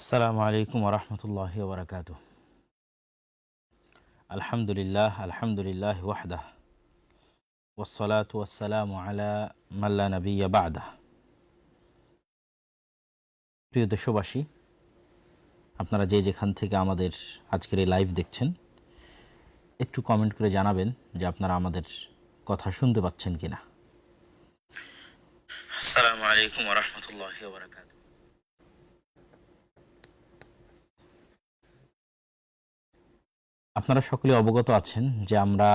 আসসালামু আলাইকুম ওরহমতুল্লাহি ওবরাকাতুহ। আলহামদুলিল্লাহ ওয়াহদাহ ওয়াসসালাতু ওয়াসসালামু আলা মান লা নাবিয়্যা বা'দাহ। প্রিয় দেশবাসী, আপনারা যে যেখান থেকে আমাদের আজকের এই লাইভ দেখছেন, একটু কমেন্ট করে জানাবেন যে আপনারা আমাদের কথা শুনতে পাচ্ছেন কিনা। আসসালামু আলাইকুম ওরহমতুল্লাহি ওবরাকাতুহ। আপনারা সকলে অবগত আছেন যে আমরা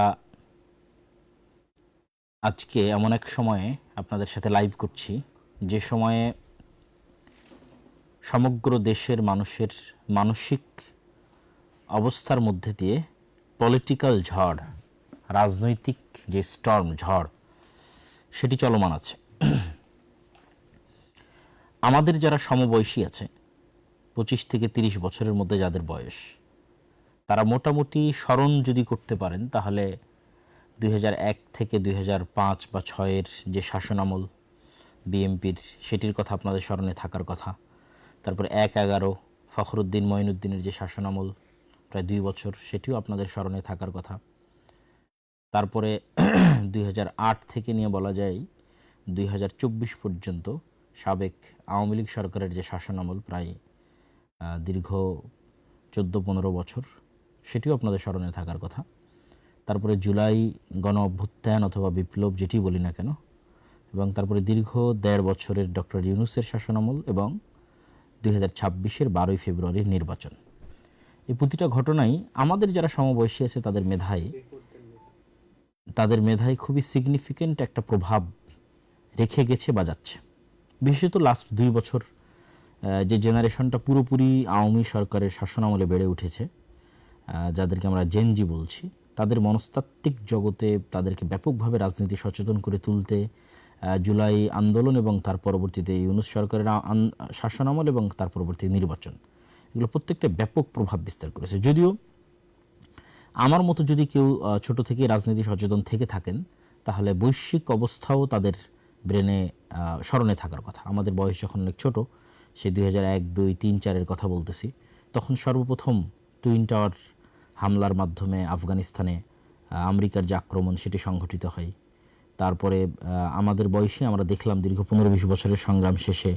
আজকে এমন এক সময়ে আপনাদের সাথে লাইভ করছি যে সময়ে সমগ্র দেশের মানুষের মানসিক অবস্থার মধ্যে দিয়ে পলিটিক্যাল ঝড়, রাজনৈতিক যে স্টর্ম ঝড়, সেটি চলমান আছে। আমাদের যারা সমবয়সী আছে, 25 থেকে 30 বছরের মধ্যে যাদের বয়স, তারা মোটামুটি স্মরণ যদি করতে পারেন তাহলে 2001 থেকে 2005 বা 6-এর যে শাসনামল বিএমপির, সেটির কথা আপনাদের স্মরণে থাকার কথা। তারপরে 1-11 ফখরুদ্দিন মঈনুদ্দিনের যে শাসনামল প্রায় 2 বছর, সেটিও আপনাদের স্মরণে থাকার কথা। তারপরে 2008 থেকে নিয়ে বলা যায় 2024 পর্যন্ত সাবেক আওয়ামী লীগ সরকারের যে শাসনামল প্রায় দীর্ঘ 14-15 বছর, সেটিও আপনাদের স্মরণে থাকার কথা। তারপরে জুলাই গণ অভ্যুত্থান অথবা বিপ্লব যেটি বলি না কেন, এবং তারপরে দীর্ঘ 1.5 বছরের ডক্টর ইউনূসের শাসনামল এবং 2026-এর 12ই ফেব্রুয়ারির নির্বাচন। এই প্রতিটা ঘটনাই আমাদের যারা সমবয়সী আছে তাদের মেধায় খুবই সিগনিফিক্যান্ট একটা প্রভাব রেখে গেছে বা যাচ্ছে। বিশেষত লাস্ট 2 বছর যে জেনারেশনটা পুরোপুরি আওয়ামী সরকারের শাসনামলে বেড়ে উঠেছে, যাদেরকে আমরা জেনজি বলছি, তাদের মনস্তাত্ত্বিক জগতে তাদেরকে ব্যাপকভাবে রাজনীতি সচেতন করে তুলতে জুলাই আন্দোলন এবং তার পরবর্তীতে ইউনূস সরকারের শাসনামল এবং তার পরবর্তী নির্বাচন, এগুলো প্রত্যেকটা ব্যাপক প্রভাব বিস্তার করেছে। যদিও আমার মতো যদি কেউ ছোট থেকে রাজনীতি সচেতন থেকে থাকেন, তাহলে বৈশ্বিক অবস্থাও তাদের ব্রেনে স্মরণে থাকার কথা। আমাদের বয়স যখন অনেক ছোট, সে 2001, 2, 3, 4-এর কথা বলতেছি, তখন সর্বপ্রথম টুইন টাওয়ার হামলার মাধ্যমে আফগানিস্তানে আমেরিকার যে আক্রমণ, সেটি সংঘটিত হয়। তারপরে আমাদের বয়সে আমরা দেখলাম দীর্ঘ 15-20 বছরের সংগ্রাম শেষে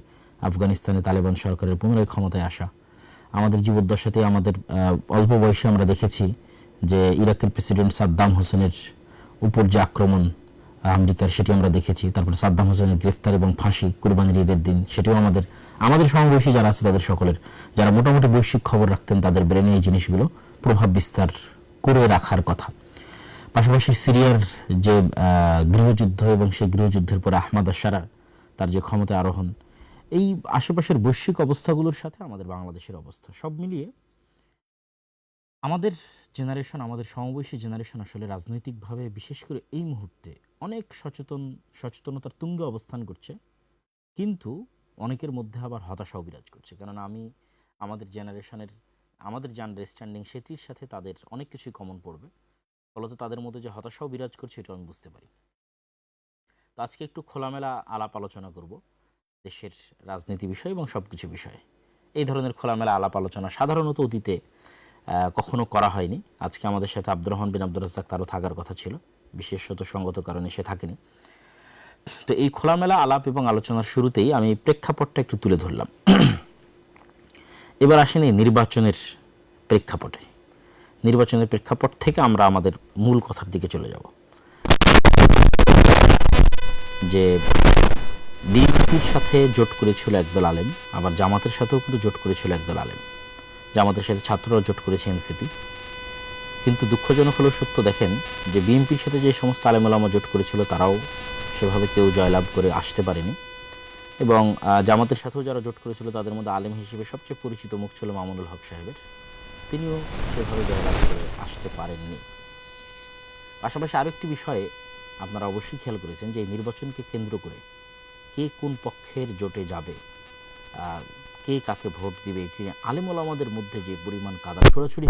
আফগানিস্তানে তালেবান সরকারের পুনরায় ক্ষমতায় আসা। আমাদের জীবদ্দশাতে আমাদের অল্প বয়সে আমরা দেখেছি যে ইরাকের প্রেসিডেন্ট সাদ্দাম হোসেনের উপর যে আক্রমণ আমেরিকার, সেটি আমরা দেখেছি। তারপরে সাদ্দাম হোসেনের গ্রেফতার এবং ফাঁসি কুরবানির ঈদের দিন, সেটিও আমাদের সমবয়সী যারা আছে তাদের সকলের, যারা মোটামুটি বৈশ্বিক খবর রাখতেন, তাদের ব্রেনে এই জিনিসগুলো প্রভাব বিস্তার করে রাখার কথা। পাশাপাশি সিরিয়ার যে গৃহযুদ্ধ এবং সেই গৃহযুদ্ধের পরে আহমাদ আশারার তার যে ক্ষমতায় আরোহণ, এই আশেপাশের বৈশ্বিক অবস্থাগুলোর সাথে আমাদের বাংলাদেশের অবস্থা, সব মিলিয়ে আমাদের জেনারেশন, আমাদের সমবয়সী জেনারেশন আসলে রাজনৈতিকভাবে বিশেষ করে এই মুহূর্তে অনেক সচেতনতার তুঙ্গে অবস্থান করছে। কিন্তু অনেকের মধ্যে আবার হতাশাও বিরাজ করছে, কেননা আমাদের জেনারেশনের আমাদের যে আন্ডারস্ট্যান্ডিং, সেটির সাথে তাদের অনেক কিছুই কমন পড়বে। ফলত তাদের মধ্যে যে হতাশাও বিরাজ করছে, এটা আমি বুঝতে পারি। তো আজকে একটু খোলামেলা আলাপ আলোচনা করব দেশের রাজনীতি বিষয় এবং সব কিছু বিষয়ে। এই ধরনের খোলামেলা আলাপ আলোচনা সাধারণত অতীতে কখনো করা হয়নি। আজকে আমাদের সাথে আব্দুর রহমান বিন আব্দুর রাজ্জাক, তারও থাকার কথা ছিল, বিশেষত সঙ্গত কারণে সে থাকেনি। তো এই খোলামেলা আলাপ এবং আলোচনার শুরুতেই আমি প্রেক্ষাপটটা একটু তুলে ধরলাম। এবার আসেন এই নির্বাচনের প্রেক্ষাপটে। নির্বাচনের প্রেক্ষাপট থেকে আমরা আমাদের মূল কথার দিকে চলে যাব, যে বিএনপির সাথে জোট করেছিল একদল আলেম, আবার জামাতের সাথেও কিন্তু জোট করেছিল একদল আলেম। জামাতের সাথে ছাত্ররা জোট করেছে এনসিপি। কিন্তু দুঃখজনক হলেও সত্য, দেখেন যে বিএনপির সাথে যে সমস্ত আলেম ওলামা জোট করেছিল, তারাও সেভাবে কেউ জয়লাভ করে আসতে পারেনি। এবং জামাতের সাথেও যারা জোট করেছিল, তাদের মধ্যে আলেম হিসেবে সবচেয়ে পরিচিত মুখ ছিল মামুনুল হক সাহেবের, তিনিও সেভাবে জয়লাভ করে আসতে পারেননি। পাশাপাশি আরেকটি বিষয়ে আপনারা অবশ্যই খেয়াল করেছেন যে এই নির্বাচনকে কেন্দ্র করে কে কোন পক্ষের জোটে যাবে, কে কাকে ভোট দিবে, এটি আলেম ওলামাদের মধ্যে যে পরিমাণ কাদা ছোড়াছুড়ি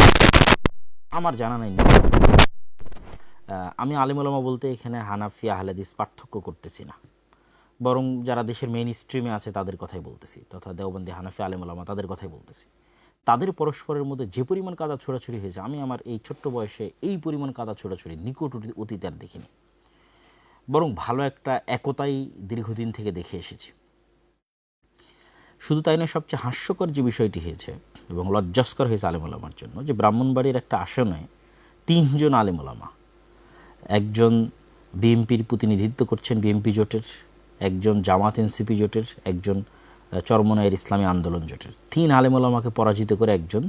আমার জানা নাই। আমি আলেম ওলামা বলতে এখানে হানাফি আহলে হাদিস পার্থক্য করতেছি না, বরং যারা দেশের মেইন স্ট্রিমে আছে তাদের কথাই বলতেছি, তথা দেওবন্দি হানাফি আলেম ওলামা, তাদের কথাই বলতেছি। তাদের পরস্পরের মধ্যে যে পরিমাণ কাদা ছোড়াছুড়ি হয়েছে, আমি আমার এই ছোট্ট বয়সে এই পরিমাণ কাদা ছোড়াছুড়ি নিকট অতীতে আর দেখিনি। বরং ভালো একটা একতাই দীর্ঘদিন থেকে দেখে এসেছি। শুধু তাই নয়, সবচেয়ে হাস্যকর যে বিষয়টি হয়েছে এবং লজ্জাস্কর হয়েছে আলেম ওলামার জন্য, যে ব্রাহ্মণবাড়ির একটা আসনে 3 জন আলেম ওলামা, একজন বিএনপির প্রতিনিধিত্ব করছেন বিএনপি জোটের, একজন জামাত এনসিপি জোটের, একজন চরমনায়ের ইসলামী আন্দোলন জোটের, 3 আলেম ওলামাকে পরাজিত করে একজন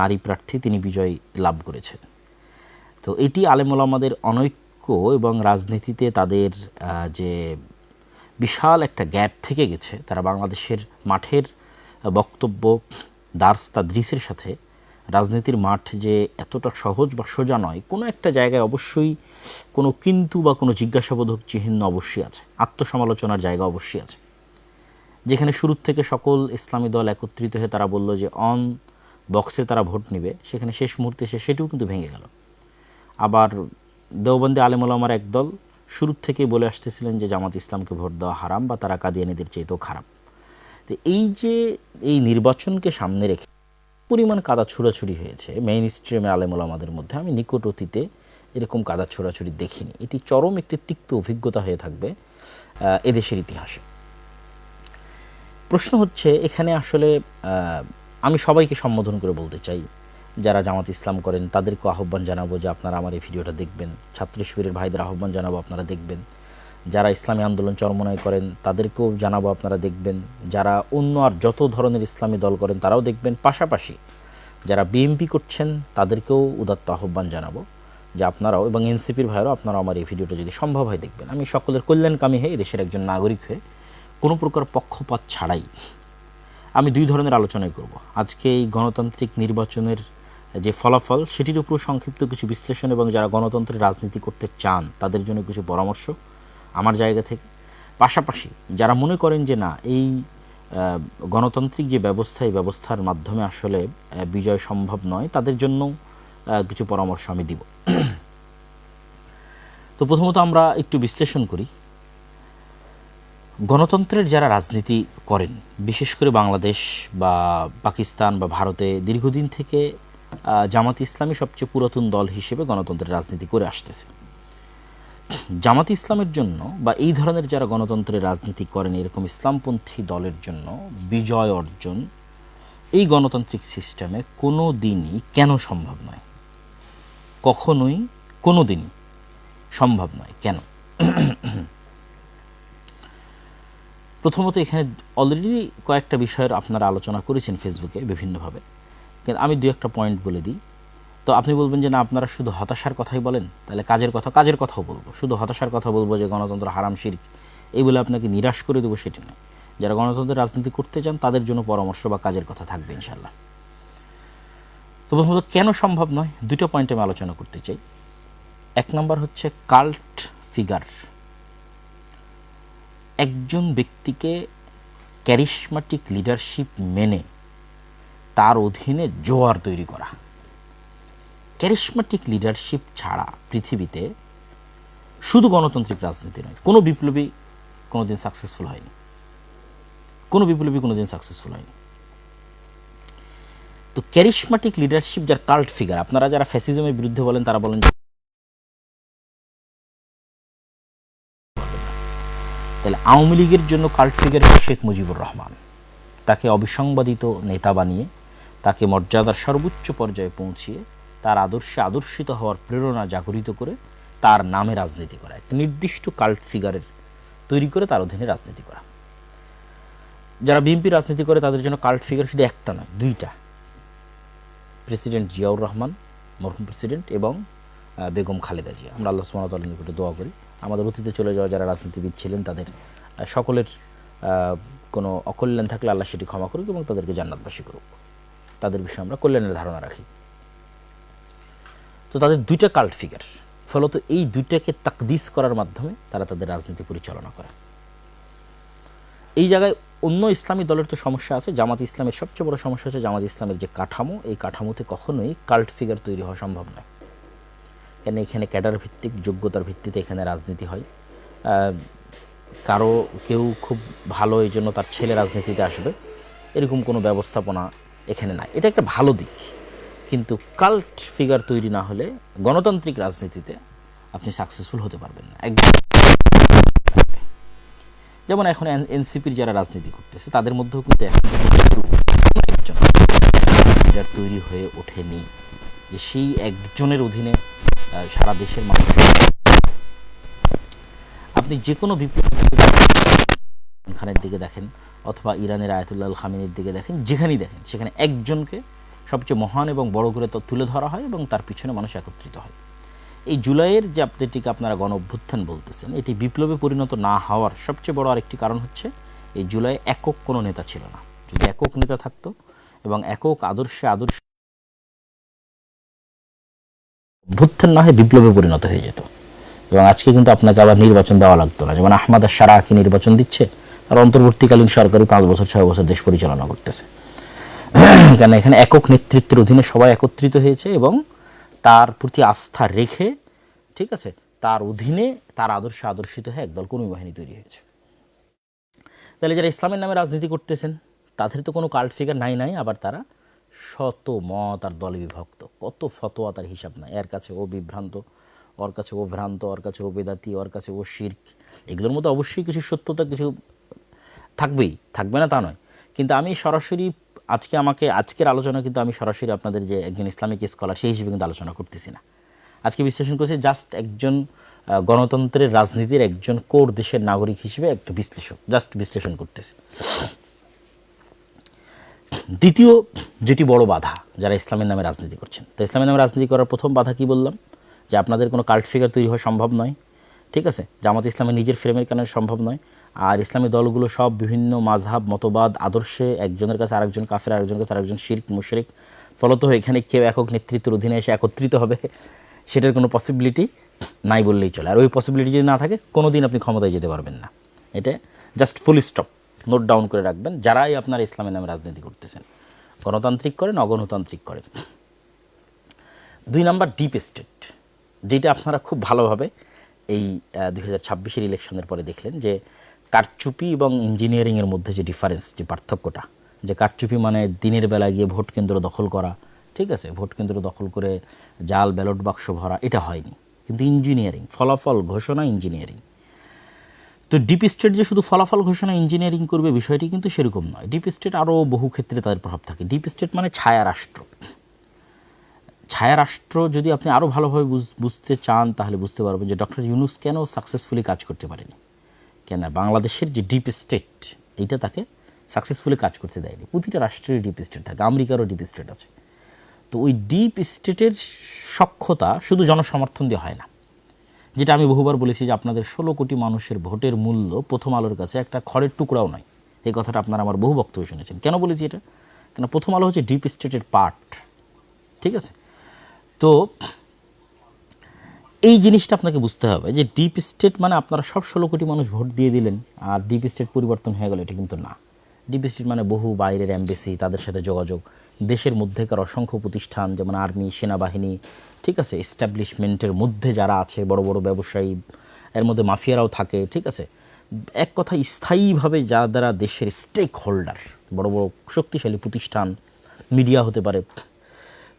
নারী প্রার্থী তিনি বিজয় লাভ করেছেন। তো এটি আলেম ওলামাদের অনৈক্য এবং রাজনীতিতে তাদের যে বিশাল একটা গ্যাপ থেকে গেছে, তারা বাংলাদেশের মাঠের বক্তব্য দার্স তাদরিসের সাথে রাজনীতির মাঠ যে এতটা সহজ বা সোজা নয়, কোনো একটা জায়গায় অবশ্যই কোনো কিন্তু বা কোনো জিজ্ঞাসাবোধক চিহ্ন অবশ্যই আছে, আত্মসমালোচনার জায়গা অবশ্যই আছে। যেখানে শুরুর থেকে সকল ইসলামী দল একত্রিত হয়ে তারা বলল যে অন বক্সে তারা ভোট নেবে, সেখানে শেষ মুহূর্তে এসে সেটিও কিন্তু ভেঙে গেল। আবার দেওবন্দি আলেম ওলামার এক দল শুরুর থেকেই বলে আসতেছিলেন যে জামাত ইসলামকে ভোট দেওয়া হারাম বা তারা কাদিয়ানীদের চেয়েতেও খারাপ। তো এই যে এই নির্বাচনকে সামনে রেখে পরিমাণ কাদা ছোড়াছুড়ি হয়েছে মেইন স্ট্রিমের আলেম ওলামাদের মধ্যে, আমি নিকট অতীতে এরকম কাদা ছোড়াছুড়ি দেখিনি। এটি চরম একটি তিক্ত অভিজ্ঞতা হয়ে থাকবে এদেশের ইতিহাসে। প্রশ্ন হচ্ছে এখানে আসলে আমি সবাইকে সম্বোধন করে বলতে চাই, যারা জামাত ইসলাম করেন তাদেরকে আহ্বান জানাবো যে আপনারা আমার এই ভিডিওটা দেখবেন, ছাত্র শিবিরের ভাইদের আহ্বান জানাবো আপনারা দেখবেন, যারা ইসলামী আন্দোলন চরমনায় করেন তাদেরকেও জানাবো আপনারা দেখবেন, যারা অন্য আর যত ধরনের ইসলামী দল করেন তারাও দেখবেন, পাশাপাশি যারা বিএনপি করছেন তাদেরকেও উদাত্ত আহ্বান জানাবো যে আপনারাও, এবং এনসিপির ভাইরাও আপনারাও আমার এই ভিডিওটা যদি সম্ভব হয় দেখবেন। আমি সকলের কল্যাণকামী হয়ে দেশের একজন নাগরিক হয়ে কোনো প্রকার পক্ষপাত ছাড়াই আমি 2 ধরনের আলোচনাই করব। আজকে এই গণতান্ত্রিক নির্বাচনের যে ফলাফল সেটির উপর সংক্ষিপ্ত কিছু বিশ্লেষণ, এবং যারা গণতন্ত্রের রাজনীতি করতে চান তাদের জন্য কিছু পরামর্শ আমার জায়গা থেকে। পাশাপাশি যারা মনে করেন যে না, এই গণতান্ত্রিক যে ব্যবস্থা, এই ব্যবস্থার মাধ্যমে আসলে বিজয় সম্ভব নয়, তাদের জন্য কিছু পরামর্শ আমি দিব। তো প্রথমত আমরা একটু বিশ্লেষণ করি। গণতন্ত্রের যারা রাজনীতি করেন, বিশেষ করে বাংলাদেশ বা পাকিস্তান বা ভারতে দীর্ঘদিন থেকে জামাত ইসলামী সবচেয়ে পুরাতন দল হিসেবে গণতন্ত্রের রাজনীতি করে আসতেছে। জামাত ইসলামের জন্য বা এই ধরনের যারা গণতন্ত্রের রাজনীতি করেন এরকম ইসলামপন্থী দলের জন্য বিজয় অর্জন এই গণতান্ত্রিক সিস্টেমে কোনো দিনই কেন সম্ভব নয়, কখনোই কোনো দিনই সম্ভব নয়। কেন? প্রথমত এখানে অলরেডি কয়েকটা বিষয়ের আপনারা আলোচনা করেছেন ফেসবুকে বিভিন্নভাবে, কিন্তু আমি 2-1টা পয়েন্ট বলে দিই। তো আপনি বলবেন যে না, আপনারা শুধু হতাশার কথাই বলেন, তাহলে কাজের কথাও বলবো। শুধু হতাশার কথা বলবো যে গণতন্ত্র হারাম শিরক, এই বলে আপনাকে নিরাশ করে দেবো সেটি নয়। যারা গণতন্ত্রের রাজনীতি করতে চান তাদের জন্য পরামর্শ বা কাজের কথা থাকবে ইনশাল্লাহ। তো প্রথমত কেন সম্ভব নয় 2টা পয়েন্টে আমি আলোচনা করতে চাই। 1 নম্বর হচ্ছে কাল্ট ফিগার। একজন ব্যক্তিকে ক্যারিশমাটিক লিডারশিপ মেনে তার অধীনে জোয়ার তৈরি করা। ক্যারিশমাটিক লিডারশিপ ছাড়া পৃথিবীতে শুধু গণতান্ত্রিক রাজনীতি নয়, কোনো বিপ্লবী কোনোদিন সাকসেসফুল হয়নি, কোনো বিপ্লবী কোনোদিন সাকসেসফুল হয়নি। তো ক্যারিশমাটিক লিডারশিপ যার কাল্ট ফিগার, আপনারা যারা ফ্যাসিজমের বিরুদ্ধে বলেন তারা বলেন, তাহলে আওয়ামী লীগের জন্য কাল্ট ফিগার শেখ মুজিবুর রহমান। তাকে অবিসংবাদিত নেতা বানিয়ে, তাকে মর্যাদার সর্বোচ্চ পর্যায়ে পৌঁছিয়ে, তার আদর্শে আদর্শিত হওয়ার প্রেরণা জাগরিত করে তার নামে রাজনীতি করা, একটা নির্দিষ্ট কাল্ট ফিগারের তৈরি করে তার অধীনে রাজনীতি করা। যারা বিএনপি রাজনীতি করে তাদের জন্য কাল্ট ফিগার শুধু একটা নয়, 2টা। প্রেসিডেন্ট জিয়াউর রহমান, মরহুম প্রেসিডেন্ট, এবং বেগম খালেদা জিয়া। আমরা আল্লাহ সুবহানাহু ওয়া তাআলার নিকটে দোয়া করি আমাদের অতীতে চলে যাওয়া যারা রাজনীতিবিদ ছিলেন তাদের সকলের কোনো অকল্যাণ থাকলে আল্লাহ সেটি ক্ষমা করুক এবং তাদেরকে জান্নাতবাসী করুক। তাদের বিষয়ে আমরা কল্যাণের ধারণা রাখি। তো তাদের 2টা কাল্ট ফিগার, ফলত এই 2টাকে তাকদিস করার মাধ্যমে তারা তাদের রাজনীতি পরিচালনা করে। এই জায়গায় অন্য ইসলামী দলের তো সমস্যা আছে, জামাত ইসলামের সবচেয়ে বড় সমস্যা হচ্ছে জামাত ইসলামের যে কাঠামো, এই কাঠামোতে কখনোই কাল্ট ফিগার তৈরি হওয়া সম্ভব নয়। কেন? এখানে ক্যাডার ভিত্তিক যোগ্যতার ভিত্তিতে এখানে রাজনীতি হয়। কারো কেউ খুব ভালো এই জন্য তার ছেলে রাজনীতিতে আসবে, এরকম কোনো ব্যবস্থাপনা এখানে নাই। এটা একটা ভালো দিক, কিন্তু কাল্ট ফিগার তৈরি না হলে গণতান্ত্রিক রাজনীতিতে আপনি সাকসেসফুল হতে পারবেন না। যেমন এখন এনসিপির যারা রাজনীতি করতেছে তাদের মধ্যেও কিন্তু একজন লিডার তৈরি হয়ে ওঠেনি যে সেই একজনের অধীনে সারা দেশের মানুষ। আপনি যে কোনো বিপ্লব খানের দিকে দেখেন অথবা ইরানের আয়াতুল্লাহ আল খামেনির দিকে দেখেন, যেখানেই দেখেন সেখানে একজনকে সবচেয়ে মহান এবং বড় করে তুলে ধরা হয় এবং তার পিছনে মানুষ একত্রিত হয়। এই জুলাইয়ের যে আপনিটিকে আপনারা গণ অভ্যুত্থান বলতেছেন, এটি বিপ্লবে পরিণত না হওয়ার সবচেয়ে বড় আরেকটি কারণ হচ্ছে এই জুলাই একক কোনো নেতা ছিল না। যদি একক নেতা থাকতো এবং একক আদর্শে অভ্যুত্থান না হয়ে বিপ্লবে পরিণত হয়ে যেত, এবং আজকে কিন্তু আপনাকে আবার নির্বাচন দেওয়া লাগতো না। যেমন আহমদ আশ-শারা কি নির্বাচন দিচ্ছে, আর অন্তর্বর্তীকালীন সরকারই 5 বছর 6 বছর দেশ পরিচালনা করতেছে। কেন এখানে একক নেতৃত্বের অধীনে সবাই একত্রিত হয়েছে এবং তার প্রতি আস্থা রেখে, ঠিক আছে, তার অধীনে তার আদর্শে আদর্শিত হয়ে একদল কর্মী বাহিনী তৈরি হয়েছে। তাহলে যারা ইসলামের নামে রাজনীতি করতেছেন তাদের তো কোনো কাল্ট ফিগার নাই, আবার তারা শত মত আর দলে বিভক্ত, কত ফতোয়া তার হিসাব নাই। এর কাছে ও বিভ্রান্ত, ওর কাছে ও ভ্রান্ত, ওর কাছে ও বেদাতি, ওর কাছে ও শিরক। এগুলোর মধ্যে অবশ্যই কিছু সত্যতা কিছু থাকবেই, থাকবে না তা নয়, কিন্তু আমি সরাসরি আজকের আলোচনা কিন্তু আমি সরাসরি আপনাদের যে একজন ইসলামিক স্কলার সেই হিসেবে কিন্তু আলোচনা করতেছি না। আজকে বিশ্লেষণ করছি জাস্ট একজন গণতন্ত্রের রাজনীতির একজন কোর দেশের নাগরিক হিসেবে একটা বিশ্লেষণ করতেছি। দ্বিতীয় যেটি বড় বাধা যারা ইসলামের নামে রাজনীতি করছেন, তো ইসলামের নামে রাজনীতি করার প্রথম বাধা কি বললাম, যে আপনাদের কোনো কাল্ট ফিগার তৈরি হওয়া সম্ভব নয়, ঠিক আছে। জামাত ইসলামের নিজের ফ্রেমের কারণে সম্ভব নয়। আর ইসলামী দলগুলো সব বিভিন্ন মাযহাব মতবাদ আদর্শে, একজনের কাছে আরেকজন কাফের, আরেকজনের কাছে আরেকজন শিরক মুশরিক। ফলত এখানে কেউ একক নেতৃত্বের অধীনে এসে একত্রিত হবে সেটার কোনো পসিবিলিটি নাই বললেই চলে। আর ওই পসিবিলিটি যদি না থাকে কোনো দিন আপনি ক্ষমতায় যেতে পারবেন না। এটা just full stop, note down করে রাখবেন যারাই আপনার ইসলামের নামে রাজনীতি করতেছেন, গণতান্ত্রিক করেন অগণতান্ত্রিক করেন। 2 নাম্বার ডিপ স্টেট, যেটা আপনারা খুব ভালোভাবে এই 2026-এর ইলেকশনের পরে দেখলেন যে কারচুপি এবং ইঞ্জিনিয়ারিংয়ের মধ্যে যে ডিফারেন্স, যে পার্থক্যটা, যে কারচুপি মানে দিনের বেলা গিয়ে ভোট কেন্দ্র দখল করা, ঠিক আছে, ভোট কেন্দ্র দখল করে জাল ব্যালট বাক্স ভরা, এটা হয়নি। কিন্তু ইঞ্জিনিয়ারিং, ফলাফল ঘোষণা, ইঞ্জিনিয়ারিং। তো ডিপ স্টেট যে শুধু ফলাফল ঘোষণা ইঞ্জিনিয়ারিং করবে বিষয়টি কিন্তু সেরকম নয়। ডিপ স্টেট আরও বহু ক্ষেত্রে তাদের প্রভাব থাকে। ডিপ স্টেট মানে ছায়া রাষ্ট্র। ছায়া রাষ্ট্র যদি আপনি আরও ভালোভাবে বুঝতে চান তাহলে বুঝতে পারবেন যে ডক্টর ইউনূস কেন সাকসেসফুলি কাজ করতে পারেনি, কেন বাংলাদেশের যে ডিপ স্টেট এইটা তাকে সাকসেসফুলি কাজ করতে দেয়নি। প্রতিটা রাষ্ট্রের ডিপ স্টেট থাকে, আমেরিকারও ডিপ স্টেট আছে। তো ওই ডিপ স্টেটের সক্ষতা শুধু জনসমর্থন দিয়ে হয় না। যেটা আমি বহুবার বলেছি যে আপনাদের 16 কোটি মানুষের ভোটের মূল্য প্রথম আলোর কাছে একটা খড়ের টুকরাও নয়। এই কথাটা আপনারা আমার বহু বক্তব্য শুনেছেন। কেন বলেছি এটা? কেন প্রথম আলো হচ্ছে ডিপ স্টেটের পার্ট, ঠিক আছে। তো এই জিনিসটা আপনাকে বুঝতে হবে যে ডিপ স্টেট মানে আপনারা সব 16 কোটি মানুষ ভোট দিয়ে দিলেন আর ডিপ স্টেট পরিবর্তন হয়ে গেল, এটা কিন্তু না। ডিপ স্টেট মানে বহু বাইরের এমবেসি, তাদের সাথে যোগাযোগ, দেশের মধ্যেকার অসংখ্য প্রতিষ্ঠান যেমন আর্মি, সেনাবাহিনী, ঠিক আছে, এস্টাবলিশমেন্টের মধ্যে যারা আছে, বড় বড় ব্যবসায়ী, এর মধ্যে মাফিয়ারাও থাকে, ঠিক আছে। এক কথা স্থায়ীভাবে যারা দেশের স্টেক হোল্ডার, বড় বড় শক্তিশালী প্রতিষ্ঠান, মিডিয়া হতে পারে,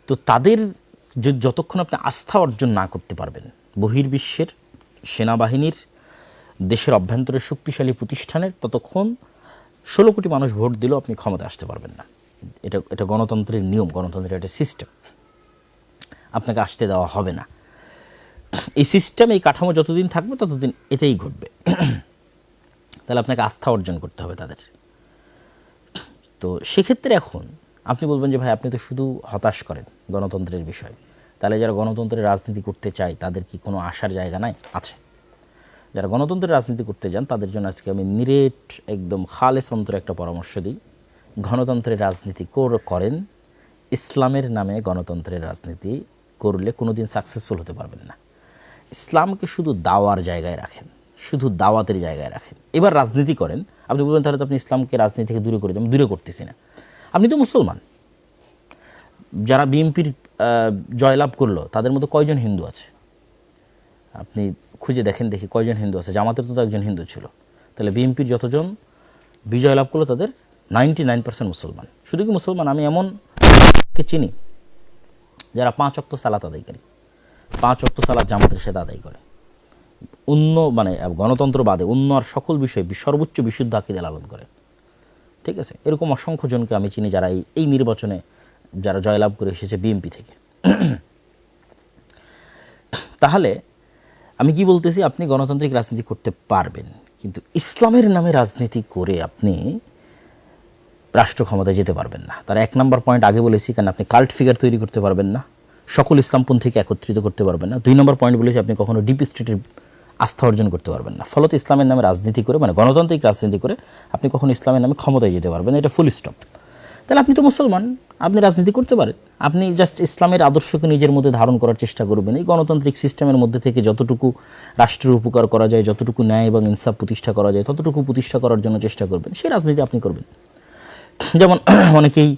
তো তাদের যতক্ষণ আপনি আস্থা অর্জন না করতে পারবেন বহির্বিশ্বের সেনাবাহিনীর, দেশের অভ্যন্তরের শক্তিশালী প্রতিষ্ঠানের, ততক্ষণ 16 কোটি মানুষ ভোট দিলেও আপনি ক্ষমতায় আসতে পারবেন না। এটা গণতন্ত্রের নিয়ম, গণতন্ত্রের একটা সিস্টেম, আপনাকে আসতে দেওয়া হবে না। এই সিস্টেম, এই কাঠামো যতদিন থাকবে ততদিন এটাই ঘটবে। তাহলে আপনাকে আস্থা অর্জন করতে হবে তাদের। তো সেক্ষেত্রে এখন আপনি বলবেন যে ভাই আপনি তো শুধু হতাশ করেন গণতন্ত্রের বিষয়, তাহলে যারা গণতন্ত্রের রাজনীতি করতে চায় তাদের কি কোনো আশার জায়গা নাই? আছে। যারা গণতন্ত্রের রাজনীতি করতে যান তাদের জন্য আজকে আমি নিরেট একদম খালেস অন্তরে একটা পরামর্শ দিই, গণতন্ত্রের রাজনীতি করেন। ইসলামের নামে গণতন্ত্রের রাজনীতি করলে কোনো দিন সাকসেসফুল হতে পারবেন না। ইসলামকে শুধু দাওয়ার জায়গায় রাখেন, শুধু দাওয়াতের জায়গায় রাখেন, এবার রাজনীতি করেন। আপনি বলবেন তাহলে তো আপনি ইসলামকে রাজনীতি থেকে দূরে করে দেন। দূরে করতেছি না, আপনি তো মুসলমান। যারা বিএনপির জয়লাভ করলো তাদের মধ্যে কয়জন হিন্দু আছে? আপনি খুঁজে দেখেন, দেখি কয়জন হিন্দু আছে। জামাতের তো একজন হিন্দু ছিল, তাহলে বিএনপির যতজন বিজয় লাভ করলো তাদের 99% মুসলমান। শুধু কি মুসলমান, আমি এমনকে চিনি যারা 5 ওয়াক্ত সালাত আদায়কারী, 5 ওয়াক্ত সালাত জামাতের সাথে আদায় করে, অন্য মানে গণতন্ত্র বাদে অন্য আর সকল বিষয়ে সর্বোচ্চ বিশুদ্ধ আকীদা লালন করে। ঠিক আছে, এরকম অসংখ্য জনকে আমি চিনি যারা এই নির্বাচনে যারা জয়লাভ করে এসেছে বিএনপি থেকে। তাহলে আমি কি বলতেছি, আপনি গণতান্ত্রিক রাজনীতি করতে পারবেন, কিন্তু ইসলামের নামে রাজনীতি করে আপনি রাষ্ট্র ক্ষমতায় যেতে পারবেন না। তার 1 নম্বর পয়েন্ট আগে বলেছি, কারণ আপনি কাল্ট ফিগার তৈরি করতে পারবেন না, সকল ইসলামপন্থীকে একত্রিত করতে পারবেন না। 2 নম্বর পয়েন্ট বলেছি, আপনি কখনো ডিপ স্টেটের আস্থা অর্জন করতে পারবেন না। ফলত ইসলামের নামে রাজনীতি করে, মানে গণতান্ত্রিক রাজনীতি করে আপনি কখনো ইসলামের নামে ক্ষমতায় যেতে পারবেন না, এটা ফুল স্টপ। তাহলে আপনি তো মুসলমান, আপনি রাজনীতি করতে পারেন, আপনি জাস্ট ইসলামের আদর্শকে নিজের মধ্যে ধারণ করার চেষ্টা করবেন। এই গণতান্ত্রিক সিস্টেমের মধ্যে থেকে যতটুকু রাষ্ট্রের উপকার করা যায়, যতটুকু ন্যায় এবং ইনসাফ প্রতিষ্ঠা করা যায়, ততটুকু প্রতিষ্ঠা করার জন্য চেষ্টা করবেন, সেই রাজনীতি আপনি করবেন। যেমন অনেকেই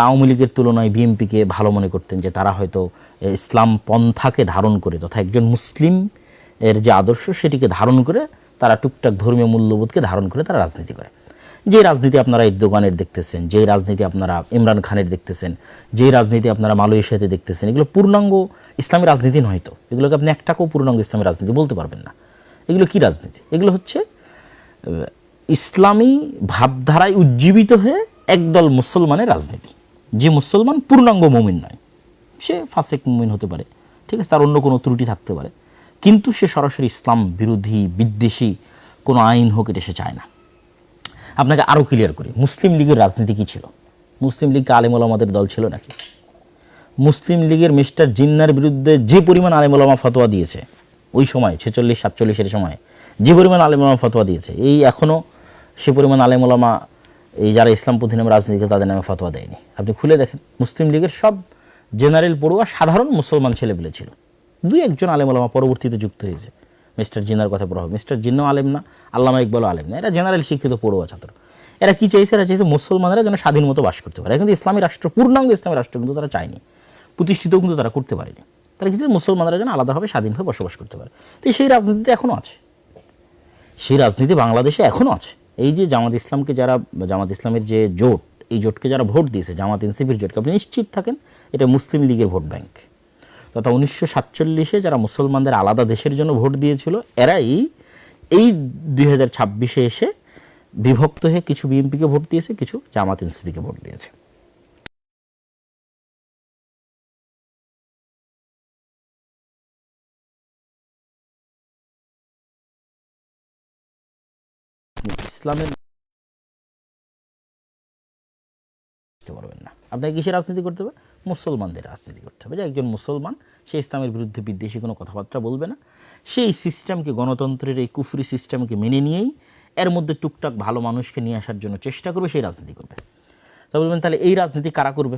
আওয়ামী লীগের তুলনায় বিএনপিকে ভালো মনে করতেন, যে তারা হয়তো ইসলাম পন্থাকে ধারণ করে, তথা একজন মুসলিম এর যে আদর্শ সেটিকে ধারণ করে, তারা টুকটাক ধর্মীয় মূল্যবোধকে ধারণ করে তারা রাজনীতি করে। যে রাজনীতি আপনারা এরদোগানের দেখতেছেন, যেই রাজনীতি আপনারা ইমরান খানের দেখতেছেন, যেই রাজনীতি আপনারা মালয়েশিয়াতে দেখতেছেন, এগুলো পূর্ণাঙ্গ ইসলামী রাজনীতি নয়। তো এগুলোকে আপনি একটাকেও পূর্ণাঙ্গ ইসলামী রাজনীতি বলতে পারবেন না। এগুলো কি রাজনীতি? এগুলো হচ্ছে ইসলামী ভাবধারায় উজ্জীবিত হয়ে একদল মুসলমানের রাজনীতি। যে মুসলমান পূর্ণাঙ্গ মুমিন নয়, সে ফাসেক মুমিন হতে পারে, ঠিক আছে, তার অন্য কোনো ত্রুটি থাকতে পারে, কিন্তু সে সরাসরি ইসলাম বিরোধী বিদ্বেষী কোনো আইন হোক এটা সে চায় না। আপনাকে আরও ক্লিয়ার করি, মুসলিম লীগের রাজনীতি কী ছিল? মুসলিম লীগ আলেম ওলামাদের দল ছিল নাকি? মুসলিম লীগের মিস্টার জিন্নার বিরুদ্ধে যে পরিমাণ আলেম ওলামা ফতোয়া দিয়েছে ওই সময় 46-47 সময়, যে পরিমাণ আলেম ওলামা ফতোয়া দিয়েছে, এই এখনও সে পরিমাণ আলেম ওলামা এই যারা ইসলামপন্থী নামে রাজনীতি করে তাদের নামে ফতোয়া দেয়নি। আপনি খুলে দেখেন, মুসলিম লীগের সব জেনারেল পড়ুয়া সাধারণ মুসলমান ছেলেপেলে ছিল। 2-1 আলেম ওলামা পরবর্তীতে যুক্ত হয়েছে মিস্টার জিন্নার কথা প্রভাব। মিস্টার জিন্নাও আলেম না, আল্লামা ইকবালও আলেম না, এরা জেনারেল শিক্ষিত পড়ুয়া ছাত্র। এরা কি চাইছে? এরা চাইছে মুসলমানরা যেন স্বাধীন মতো বাস করতে পারে। কিন্তু ইসলামী রাষ্ট্র, পূর্ণাঙ্গ ইসলামী রাষ্ট্র কিন্তু তারা চায়নি, প্রতিষ্ঠিতও কিন্তু তারা করতে পারেনি। তারা কিছু মুসলমানরা যেন আলাদাভাবে স্বাধীনভাবে বসবাস করতে পারে। তো সেই রাজনীতিতে এখনও আছে, সেই রাজনীতি বাংলাদেশে এখনও আছে। এই যে জামাত ইসলামকে যারা, জামাত ইসলামের যে জোট, এই জোটকে যারা ভোট দিয়েছে, জামাত এনসিপির জোটকে, আপনি নিশ্চিত থাকেন এটা মুসলিম লীগের ভোট ব্যাংক। তথা 1947-এ যারা মুসলমানদের আলাদা দেশের জন্য ভোট দিয়েছিল, এরাই এই 2026-এ এসে বিভক্ত হয়ে কিছু বিএনপিকে ভোট দিয়েছে, কিছু জামাত এনসিপিকে ভোট দিয়েছে। ইসলামের পারবেন না, আপনাকে কিসের রাজনীতি করতে হবে? মুসলমানদের রাজনীতি করতে হবে। যে একজন মুসলমান, সে ইসলামের বিরুদ্ধে বিদ্বেষী কোনো কথাবার্তা বলবে না, সেই সিস্টেমকে, গণতন্ত্রের এই কুফরি সিস্টেমকে মেনে নিয়েই এর মধ্যে টুকটাক ভালো মানুষকে নিয়ে আসার জন্য চেষ্টা করবে, সেই রাজনীতি করবে। তা বলবেন তাহলে এই রাজনীতি কারা করবে?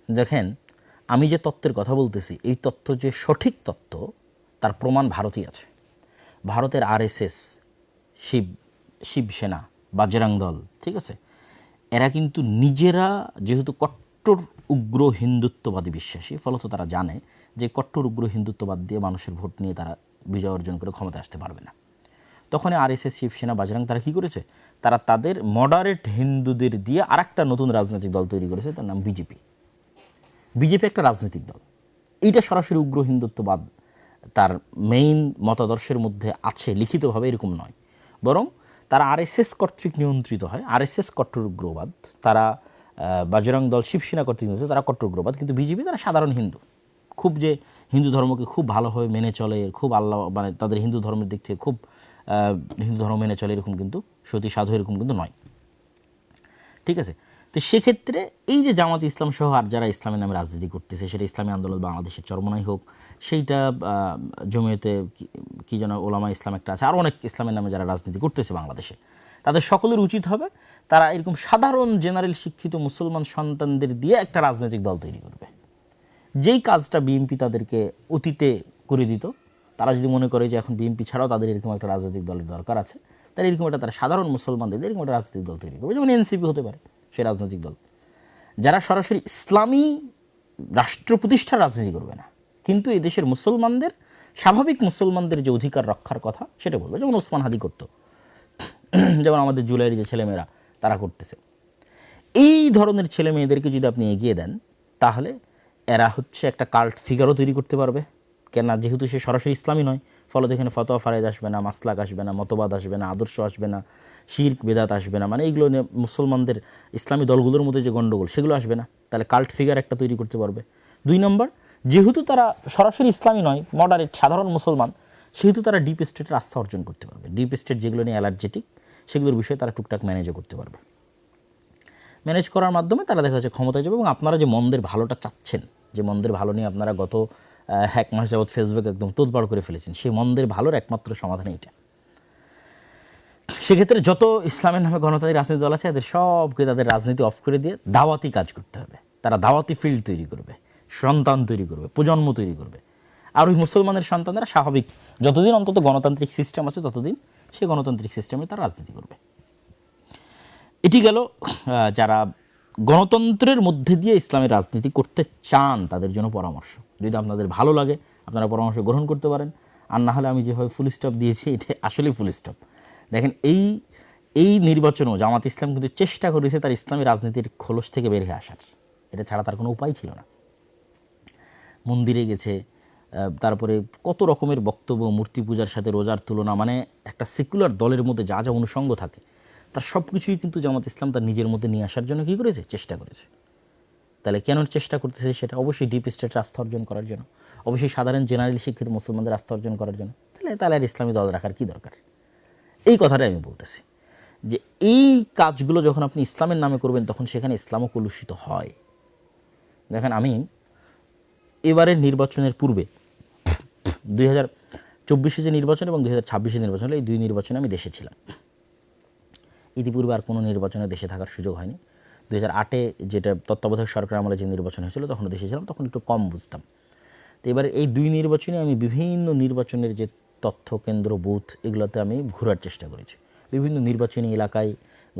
দেখেন, আমি যে তত্ত্বের কথা বলতেছি, এই তত্ত্ব যে সঠিক তত্ত্ব তার প্রমাণ ভারতই আছে। ভারতের আরএসএস, শিবসেনা, বাজরাং দল, ঠিক আছে, এরা কিন্তু নিজেরা যেহেতু কট্টর উগ্র হিন্দুত্ববাদী বিশ্বাসী, ফলত তারা জানে যে কট্টর উগ্র হিন্দুত্ববাদ দিয়ে মানুষের ভোট নিয়ে তারা বিজয় অর্জন করে ক্ষমতা আসতে পারবে না। তখন আরএসএস, শিবসেনা, বাজরাং তারা কী করেছে? তারা তাদের মডারেট হিন্দুদের দিয়ে আরেকটা নতুন রাজনৈতিক দল তৈরি করেছে, তার নাম বিজেপি। বিজেপি একটা রাজনৈতিক দল, এইটা সরাসরি উগ্র হিন্দুত্ববাদ তার মেইন মতাদর্শের মধ্যে আছে লিখিতভাবে, এরকম নয়, বরং তারা আরএসএস কর্তৃক নিয়ন্ত্রিত হয়। আরএসএস কট্টর উগ্রবাদ, তারা বাজরং দল, শিবসেনা কর্তৃক নিয়ন্ত্রিত, তারা কট্টর উগ্রবাদ। কিন্তু বিজেপি তারা সাধারণ হিন্দু, খুব যে হিন্দু ধর্মকে খুব ভালোভাবে মেনে চলে, খুব আল্লাহ মানে তাদের হিন্দু ধর্মের দিক থেকে খুব হিন্দু ধর্ম মেনে চলে, এরকম কিন্তু সতী সাধু এরকম কিন্তু নয়, ঠিক আছে। তো সেক্ষেত্রে এই যে জামাত ইসলাম সহ আর যারা ইসলামের নামে রাজনীতি করতেছে, সেটা ইসলামী আন্দোলন বাংলাদেশের চরমনাই হোক, সেইটা জমিয়তে কি যেন ওলামা ইসলাম একটা আছে, আরও অনেক ইসলামের নামে যারা রাজনীতি করতেছে বাংলাদেশে, তাদের সকলের উচিত হবে তারা এরকম সাধারণ জেনারেল শিক্ষিত মুসলমান সন্তানদের দিয়ে একটা রাজনৈতিক দল তৈরি করবে। যেই কাজটা বিএনপি তাদেরকে অতীতে করে দিত, তারা যদি মনে করে যে এখন বিএনপি ছাড়াও তাদের এরকম একটা রাজনৈতিক দলের দরকার আছে, তাহলে এরকম একটা তারা সাধারণ মুসলমানদের এরকম একটা রাজনৈতিক দল তৈরি করবে, যেমন এনসিপি হতে পারে সেই রাজনৈতিক দল, যারা সরাসরি ইসলামী রাষ্ট্র প্রতিষ্ঠার রাজনীতি করবে না, কিন্তু এই দেশের মুসলমানদের স্বাভাবিক মুসলমানদের যে অধিকার রক্ষার কথা সেটা বলবে, যেমন ওসমান হাদি করতো, যেমন আমাদের জুলাইয়ের যে ছেলেমেয়েরা তারা করতেছে। এই ধরনের ছেলে মেয়েদেরকে যদি আপনি এগিয়ে দেন, তাহলে এরা হচ্ছে একটা কাল্ট ফিগারও তৈরি করতে পারবে। কেননা যেহেতু সে সরাসরি ইসলামী নয়, ফলত এখানে ফতোয়া ফারাইজ আসবে না, মাসলাক আসবে না, মতবাদ আসবে না, আদর্শ আসবে না, শিরক বেদাত আসবে না, মানে এইগুলো নিয়ে মুসলমানদের ইসলামী দলগুলোর মধ্যে যে গণ্ডগোল সেগুলো আসবে না। তাহলে কাল্ট ফিগার একটা তৈরি করতে পারবে। 2 নম্বর, যেহেতু তারা সরাসরি ইসলামী নয়, মডারেট সাধারণ মুসলমান, সেহেতু তারা ডিপ স্টেটের আস্থা অর্জন করতে পারবে। ডিপ স্টেট যেগুলো নিয়ে অ্যালার্জেটিক, সেগুলোর বিষয়ে তারা টুকটাক ম্যানেজও করতে পারবে। ম্যানেজ করার মাধ্যমে তারা দেখা যাচ্ছে ক্ষমতায় যাবে। এবং আপনারা যে মন্দের ভালোটা চাচ্ছেন, যে মন্দের ভালো নিয়ে আপনারা গত 1 মাস যাবৎ ফেসবুক একদম তোলপাড় করে ফেলেছেন, সেই মন্দের ভালোর একমাত্র সমাধান এইটা। সেক্ষেত্রে যত ইসলামের নামে গণতান্ত্রিক রাজনীতি দল আছে, এদের সবকে তাদের রাজনীতি অফ করে দিয়ে দাওয়াতি কাজ করতে হবে। তারা দাওয়াতি ফিল্ড তৈরি করবে, সন্তান তৈরি করবে, প্রজন্ম তৈরি করবে। আর ওই মুসলমানের সন্তানরা স্বাভাবিক, যতদিন অন্তত গণতান্ত্রিক সিস্টেম আছে ততদিন সেই গণতান্ত্রিক সিস্টেমে তারা রাজনীতি করবে। এটি গেল যারা গণতন্ত্রের মধ্যে দিয়ে ইসলামের রাজনীতি করতে চান তাদের জন্য পরামর্শ। যদি আপনাদের ভালো লাগে আপনারা পরামর্শ গ্রহণ করতে পারেন, আর না হলে আমি যেভাবে ফুল স্টপ দিয়েছি এটা আসলেই ফুল স্টপ। দেখেন, এই নির্বাচনেও জামাত ইসলাম কিন্তু চেষ্টা করেছে তার ইসলামী রাজনীতির খোলস থেকে বের হয়ে আসার। এটা ছাড়া তার কোনো উপায় ছিল না। মন্দিরে গেছে, তারপরে কত রকমের বক্তব্য, মূর্তি পূজার সাথে রোজার তুলনা, মানে একটা সেকুলার দলের মধ্যে যা যা অনুষঙ্গ থাকে তার সব কিছুই কিন্তু জামাত ইসলাম তার নিজের মধ্যে নিয়ে আসার জন্য কী করেছে, চেষ্টা করেছে। তাহলে কেন চেষ্টা করতেছে? সেটা অবশ্যই ডিপ স্টেটের আস্থা অর্জন করার জন্য, অবশ্যই সাধারণ জেনারেলি শিক্ষিত মুসলমানদের আস্থা অর্জন করার জন্য। তাহলে আর ইসলামী দল রাখার কী দরকার? এই কথাটাই আমি বলতেছি, যে এই কাজগুলো যখন আপনি ইসলামের নামে করবেন তখন সেখানে ইসলামও কলুষিত হয়। দেখেন, আমি এবারের নির্বাচনের পূর্বে 2024 যে নির্বাচন এবং 2026 নির্বাচন হলো, এই 2 নির্বাচনে আমি দেশে ছিলাম। ইতিপূর্বে আর কোনো নির্বাচনে দেশে থাকার সুযোগ হয়নি। 2008 যেটা তত্ত্বাবধায়ক সরকার আমলে যে নির্বাচন হয়েছিল তখন দেশে ছিলাম, তখন একটু কম বুঝতাম। তো এবারে এই 2 নির্বাচনে আমি বিভিন্ন নির্বাচনের যে তথ্য কেন্দ্র, বুথ, এগুলোতে আমি ঘোরার চেষ্টা করেছি। বিভিন্ন নির্বাচনী এলাকায়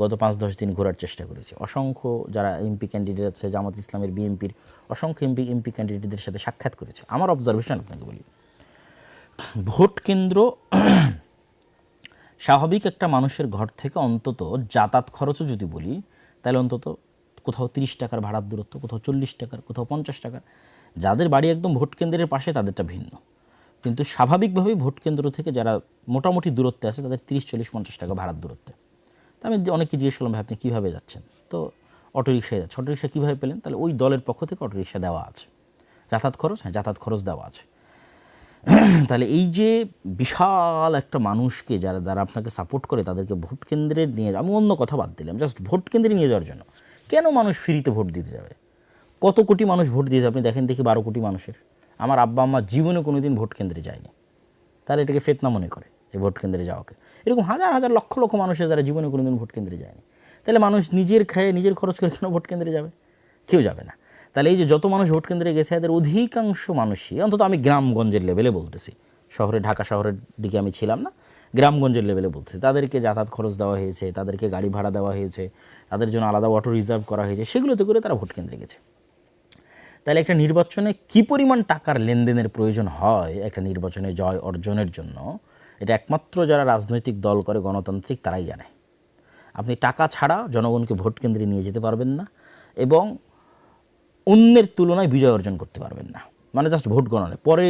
গত 5-10 দিন ঘোরার চেষ্টা করেছি। অসংখ্য যারা এমপি ক্যান্ডিডেট আছে, জামাত ইসলামের, বিএনপির অসংখ্য এমপি ক্যান্ডিডেটদের সাথে সাক্ষাৎ করেছি। আমার অবজারভেশন আপনাকে বলি, ভোট কেন্দ্র স্বাভাবিক একটা মানুষের ঘর থেকে অন্তত যাতায়াত খরচও যদি বলি, তাহলে অন্তত কোথাও 30 টাকার ভাড়ার দূরত্ব, কোথাও 40 টাকার, কোথাও 50 টাকার। যাদের বাড়ি একদম ভোট কেন্দ্রের পাশে তাদেরটা ভিন্ন, কিন্তু স্বাভাবিকভাবেই ভোট কেন্দ্র থেকে যারা মোটামুটি দূরত্বে আছে তাদের 30, 40, 50 টাকা ভাড়ার দূরত্বে। তো আমি অনেককে জিজ্ঞেস করলাম, ভাই আপনি কীভাবে যাচ্ছেন? তো অটোরিকশায় যাচ্ছে। অটোরিকশা কীভাবে পেলেন? তাহলে ওই দলের পক্ষ থেকে অটোরিকশা দেওয়া আছে। যাতায়াত খরচ, হ্যাঁ যাতায়াত খরচ দেওয়া আছে। তাহলে এই যে বিশাল একটা মানুষকে যারা আপনাকে সাপোর্ট করে তাদেরকে ভোট কেন্দ্রে নিয়ে আমি অন্য কথা বাদ দিলাম, জাস্ট ভোট কেন্দ্রে নিয়ে যাওয়ার জন্য কেন মানুষ ফ্রিতে ভোট দিতে যাবে? কত কোটি মানুষ ভোট দিয়েছে আপনি দেখেন দেখি, 12 কোটি মানুষের। আমার আব্বা আম্মা জীবনে কোনো দিন ভোট কেন্দ্রে যায়নি, তারা এটাকে ফেতনা মনে করে এই ভোট কেন্দ্রে যাওয়াকে। এরকম হাজার হাজার লক্ষ লক্ষ মানুষের যারা জীবনে কোনো দিন ভোট কেন্দ্রে যায়নি। তাহলে মানুষ নিজের খায়ে নিজের খরচ করে কেন ভোট কেন্দ্রে যাবে? কেউ যাবে না। তাহলে এই যে যত মানুষ ভোট কেন্দ্রে গেছে এদের অধিকাংশ মানুষই, অন্তত আমি গ্রামগঞ্জের লেভেলে বলতেছি, শহরে ঢাকা শহরের দিকে আমি ছিলাম না, গ্রামগঞ্জের লেভেলে বলতেছি, তাদেরকে যাতায়াত খরচ দেওয়া হয়েছে, তাদেরকে গাড়ি ভাড়া দেওয়া হয়েছে, তাদের জন্য আলাদা অটো রিজার্ভ করা হয়েছে, সেগুলোতে করে তারা ভোট কেন্দ্রে গেছে। তাহলে একটা নির্বাচনে কী পরিমাণ টাকার লেনদেনের প্রয়োজন হয় একটা নির্বাচনে জয় অর্জনের জন্য, এটা একমাত্র যারা রাজনৈতিক দল করে গণতান্ত্রিক তারাই জানে। আপনি টাকা ছাড়া জনগণকে ভোট কেন্দ্রে নিয়ে যেতে পারবেন না এবং অন্যের তুলনায় বিজয় অর্জন করতে পারবেন না। মানে জাস্ট ভোট গণনা পরে,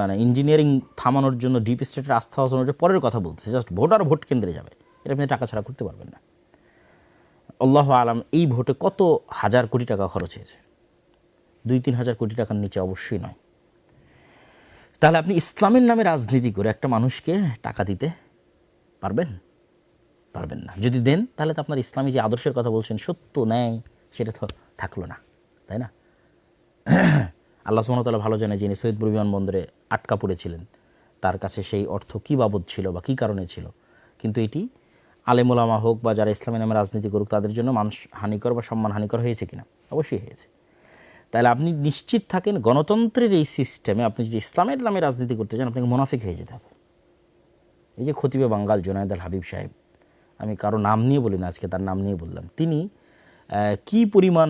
মানে ইঞ্জিনিয়ারিং থামানোর জন্য, ডিপ স্টেটের আস্থা অর্জনের জন্য পরের কথা বলতেছে, জাস্ট ভোটার ভোট কেন্দ্রে যাবে, এটা আপনি টাকা ছাড়া করতে পারবেন না। আল্লাহু আলাম এই ভোটে কত হাজার কোটি টাকা খরচ হয়েছে, 2-3 হাজার কোটি টাকার নিচে অবশ্যই নয়। তাহলে আপনি ইসলামের নামে রাজনীতি করে একটা মানুষকে টাকা দিতে পারবেন? পারবেন না। যদি দেন তাহলে তো আপনার ইসলামী যে আদর্শের কথা বলছেন, সত্য ন্যায়, সেটা তো থাকলো না, তাই না? আল্লাহ সুবহানাহু ওয়া তাআলা ভালো জানে, যিনি সৈয়দপুর বিমানবন্দরে আটকা পড়েছিলেন তার কাছে সেই অর্থ কী বাবদ ছিল বা কী কারণে ছিল। কিন্তু এটি আলেম ওলামা হোক বা যারা ইসলামের নামে রাজনীতি করুক তাদের জন্য মানুষ হানিকর বা সম্মান হানিকর হয়েছে কিনা? অবশ্যই হয়েছে। তাহলে আপনি নিশ্চিত থাকেন গণতন্ত্রের এই সিস্টেমে আপনি যদি ইসলামের নামে রাজনীতি করতে চান আপনাকে মুনাফিক হয়ে যেতে হবে। এই যে খতিবে বাঙ্গাল জুনায়েদ আল হাবিব সাহেব, আমি কারো নাম নিয়ে বলি না, আজকে তার নাম নিয়ে বললাম, তিনি কী পরিমাণ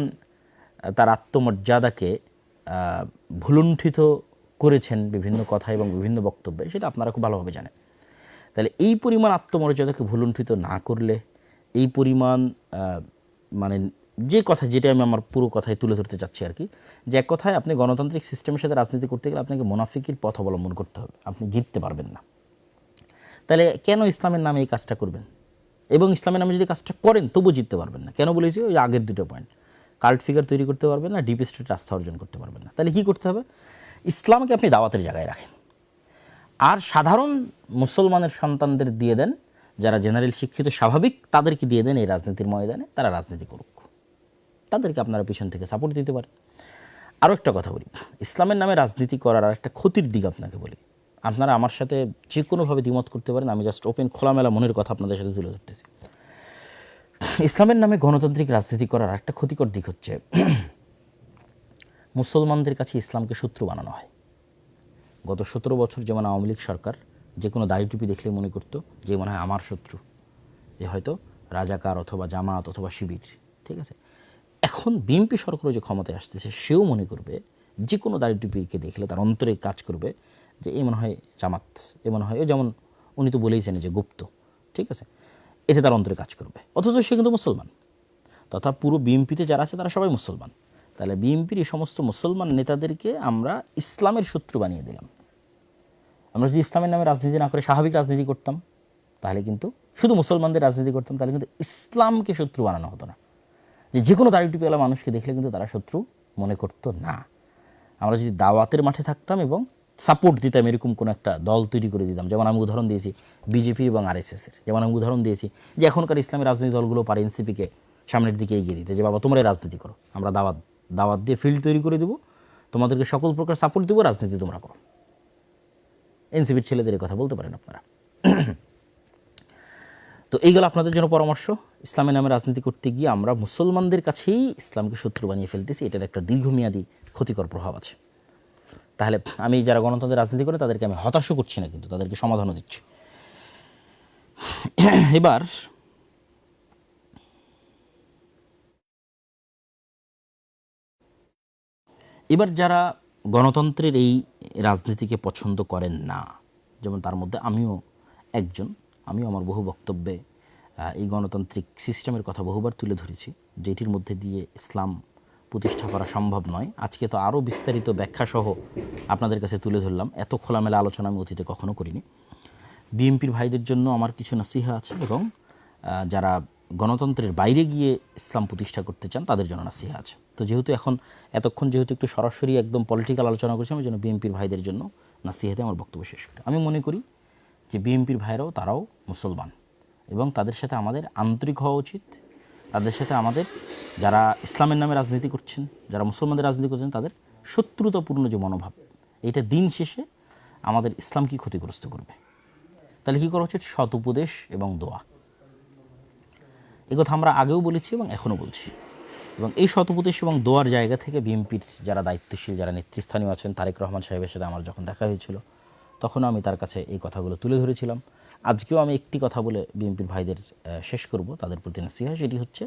তার আত্মমর্যাদাকে ভুলুণ্ঠিত করেছেন বিভিন্ন কথা এবং বিভিন্ন বক্তব্যে, সেটা আপনারা খুব ভালোভাবে জানেন। তাহলে এই পরিমাণ আত্মমর্যাদাকে ভুলুণ্ঠিত না করলে, এই পরিমাণ মানে যে কথা, যেটা আমি আমার পুরো কথায় তুলে ধরতে চাচ্ছি আর কি, যে এক কথায় আপনি গণতান্ত্রিক সিস্টেমের সাথে রাজনীতি করতে গেলে আপনাকে মুনাফিকির পথ অবলম্বন করতে হবে, আপনি জিততে পারবেন না। তাহলে কেন ইসলামের নামে এই কাজটা করবেন? এবং ইসলামের নামে যদি কাজটা করেন তবুও জিততে পারবেন না। কেন বলেছি? ওই আগের দুটো পয়েন্ট, কাল্ট ফিগার তৈরি করতে পারবেন না, ডিপ স্টেট আস্থা অর্জন করতে পারবেন না। তাহলে কী করতে হবে? ইসলামকে আপনি দাওয়াতের জায়গায় রাখেন, আর সাধারণ মুসলমানের সন্তানদের দিয়ে দেন, যারা জেনারেল শিক্ষিত স্বাভাবিক, তাদেরকে দিয়ে দেন এই রাজনীতির ময়দানে, তারা রাজনীতি করুক, তাদেরকে আপনারা পিছন থেকে সাপোর্ট দিতে পারেন। আরও একটা কথা বলি, ইসলামের নামে রাজনীতি করার আর একটা ক্ষতির দিক আপনাকে বলি। আপনারা আমার সাথে যে কোনোভাবে দ্বিমত করতে পারেন, আমি জাস্ট ওপেন খোলামেলা মনের কথা আপনাদের সাথে তুলে ধরতেছি। ইসলামের নামে গণতান্ত্রিক রাজনীতি করার একটা ক্ষতিকর দিক হচ্ছে মুসলমানদের কাছে ইসলামকে শত্রু বানানো হয়। গত 17 বছর যেমন আওয়ামী লীগ সরকার যে কোনো দাড়ি টুপি দেখলে মনে করতো যে মনে হয় আমার শত্রু, যে হয়তো রাজাকার অথবা জামাত অথবা শিবির, ঠিক আছে। এখন বিএনপি সরকারও যে ক্ষমতায় আসতেছে, সেও মনে করবে যে কোনো দাড়ি টুপিকে দেখলে তার অন্তরে কাজ করবে যে এ মনে হয় জামাত, এ মনে হয়, যেমন উনি তো বলেইছেন যে গুপ্ত, ঠিক আছে, এটা তার অন্তরে কাজ করবে। অথচ সে কিন্তু মুসলমান, তথা পুরো বিএনপিতে যারা আছে তারা সবাই মুসলমান। তাহলে বিএনপির এই সমস্ত মুসলমান নেতাদেরকে আমরা ইসলামের শত্রু বানিয়ে দিলাম। আমরা যদি ইসলামের নামে রাজনীতি না করে স্বাভাবিক রাজনীতি করতাম, তাহলে কিন্তু শুধু মুসলমানদের রাজনীতি করতাম, তাহলে কিন্তু ইসলামকে শত্রু বানানো হতো না। যে কোনো দাড়ি টুপিওয়ালা মানুষকে দেখলে কিন্তু তারা শত্রু মনে করতো না। আমরা যদি দাওয়াতের মাঠে থাকতাম এবং সাপোর্ট দিতাম, এরকম কোনো একটা দল তৈরি করে দিতাম, যেমন আমি উদাহরণ দিয়েছি বিজেপি এবং আরএসএসের, যেমন আমি উদাহরণ দিয়েছি যে এখনকার ইসলামী রাজনৈতিক দলগুলো পারে এনসিপিকে সামনের দিকে এগিয়ে দিতে, যে বাবা তোমরাই রাজনীতি করো, আমরা দাওয়াত দিয়ে ফিল্ড তৈরি করে দেবো, তোমাদেরকে সকল প্রকার সাপোর্ট দেবো, রাজনীতি তোমরা করো। এনসিপির ছেলেদের কথা বলতে পারেন আপনারা। তো এইগুলো আপনাদের জন্য পরামর্শ। ইসলামের নামে রাজনীতি করতে গিয়ে আমরা মুসলমানদের কাছেই ইসলামকে শত্রু বানিয়ে ফেলতেছি, এটার একটা দীর্ঘমেয়াদী ক্ষতিকর প্রভাব আছে। তাহলে আমি যারা গণতন্ত্রের রাজনীতি করে তাদেরকে আমি হতাশও করছি না, কিন্তু তাদেরকে সমাধানও দিচ্ছি। এবার যারা গণতন্ত্রের এই রাজনীতিকে পছন্দ করেন না, যেমন তার মধ্যে আমিও একজন, আমিও আমার বহু বক্তব্যে এই গণতান্ত্রিক সিস্টেমের কথা বহুবার তুলে ধরেছি, যেটির মধ্যে দিয়ে ইসলাম প্রতিষ্ঠা করা সম্ভব নয়। আজকে তো আরও বিস্তারিত ব্যাখ্যাসহ আপনাদের কাছে তুলে ধরলাম, এত খোলামেলা আলোচনা আমি অতীতে কখনো করিনি। বিএনপির ভাইদের জন্য আমার কিছু নাসিহা আছে, এবং যারা গণতন্ত্রের বাইরে গিয়ে ইসলাম প্রতিষ্ঠা করতে চান তাদের জন্য নাসিহা আছে। তো যেহেতু এতক্ষণ যেহেতু একটু সরাসরি একদম পলিটিক্যাল আলোচনা করছি, আমি যেন বিএনপির ভাইদের জন্য নাসিহাতে আমার বক্তব্য শেষ করি। আমি মনে করি যে বিএনপির ভাইরাও তারাও মুসলমান, এবং তাদের সাথে আমাদের আন্তরিক হওয়া উচিত। তাদের সাথে আমাদের, যারা ইসলামের নামে রাজনীতি করছেন, যারা মুসলমানদের রাজনীতি করছেন, তাদের শত্রুতাপূর্ণ যে মনোভাব, এটা দিন শেষে আমাদের ইসলামকে ক্ষতিগ্রস্ত করবে। তাহলে কী করা উচিত? সৎ উপদেশ এবং দোয়া। এই কথা আমরা আগেও বলেছি এবং এখনও বলছি। এবং এই সৎ উপদেশ এবং দোয়ার জায়গা থেকে বিএনপির যারা দায়িত্বশীল, যারা নেতৃস্থানীয় আছেন, তারেক রহমান সাহেবের সাথে আমার যখন দেখা হয়েছিল, তখনও আমি তার কাছে এই কথাগুলো তুলে ধরেছিলাম। আজকেও আমি একটি কথা বলে বিএনপির ভাইদের শেষ করব, তাদের প্রতি নাসিহা, সেটি হচ্ছে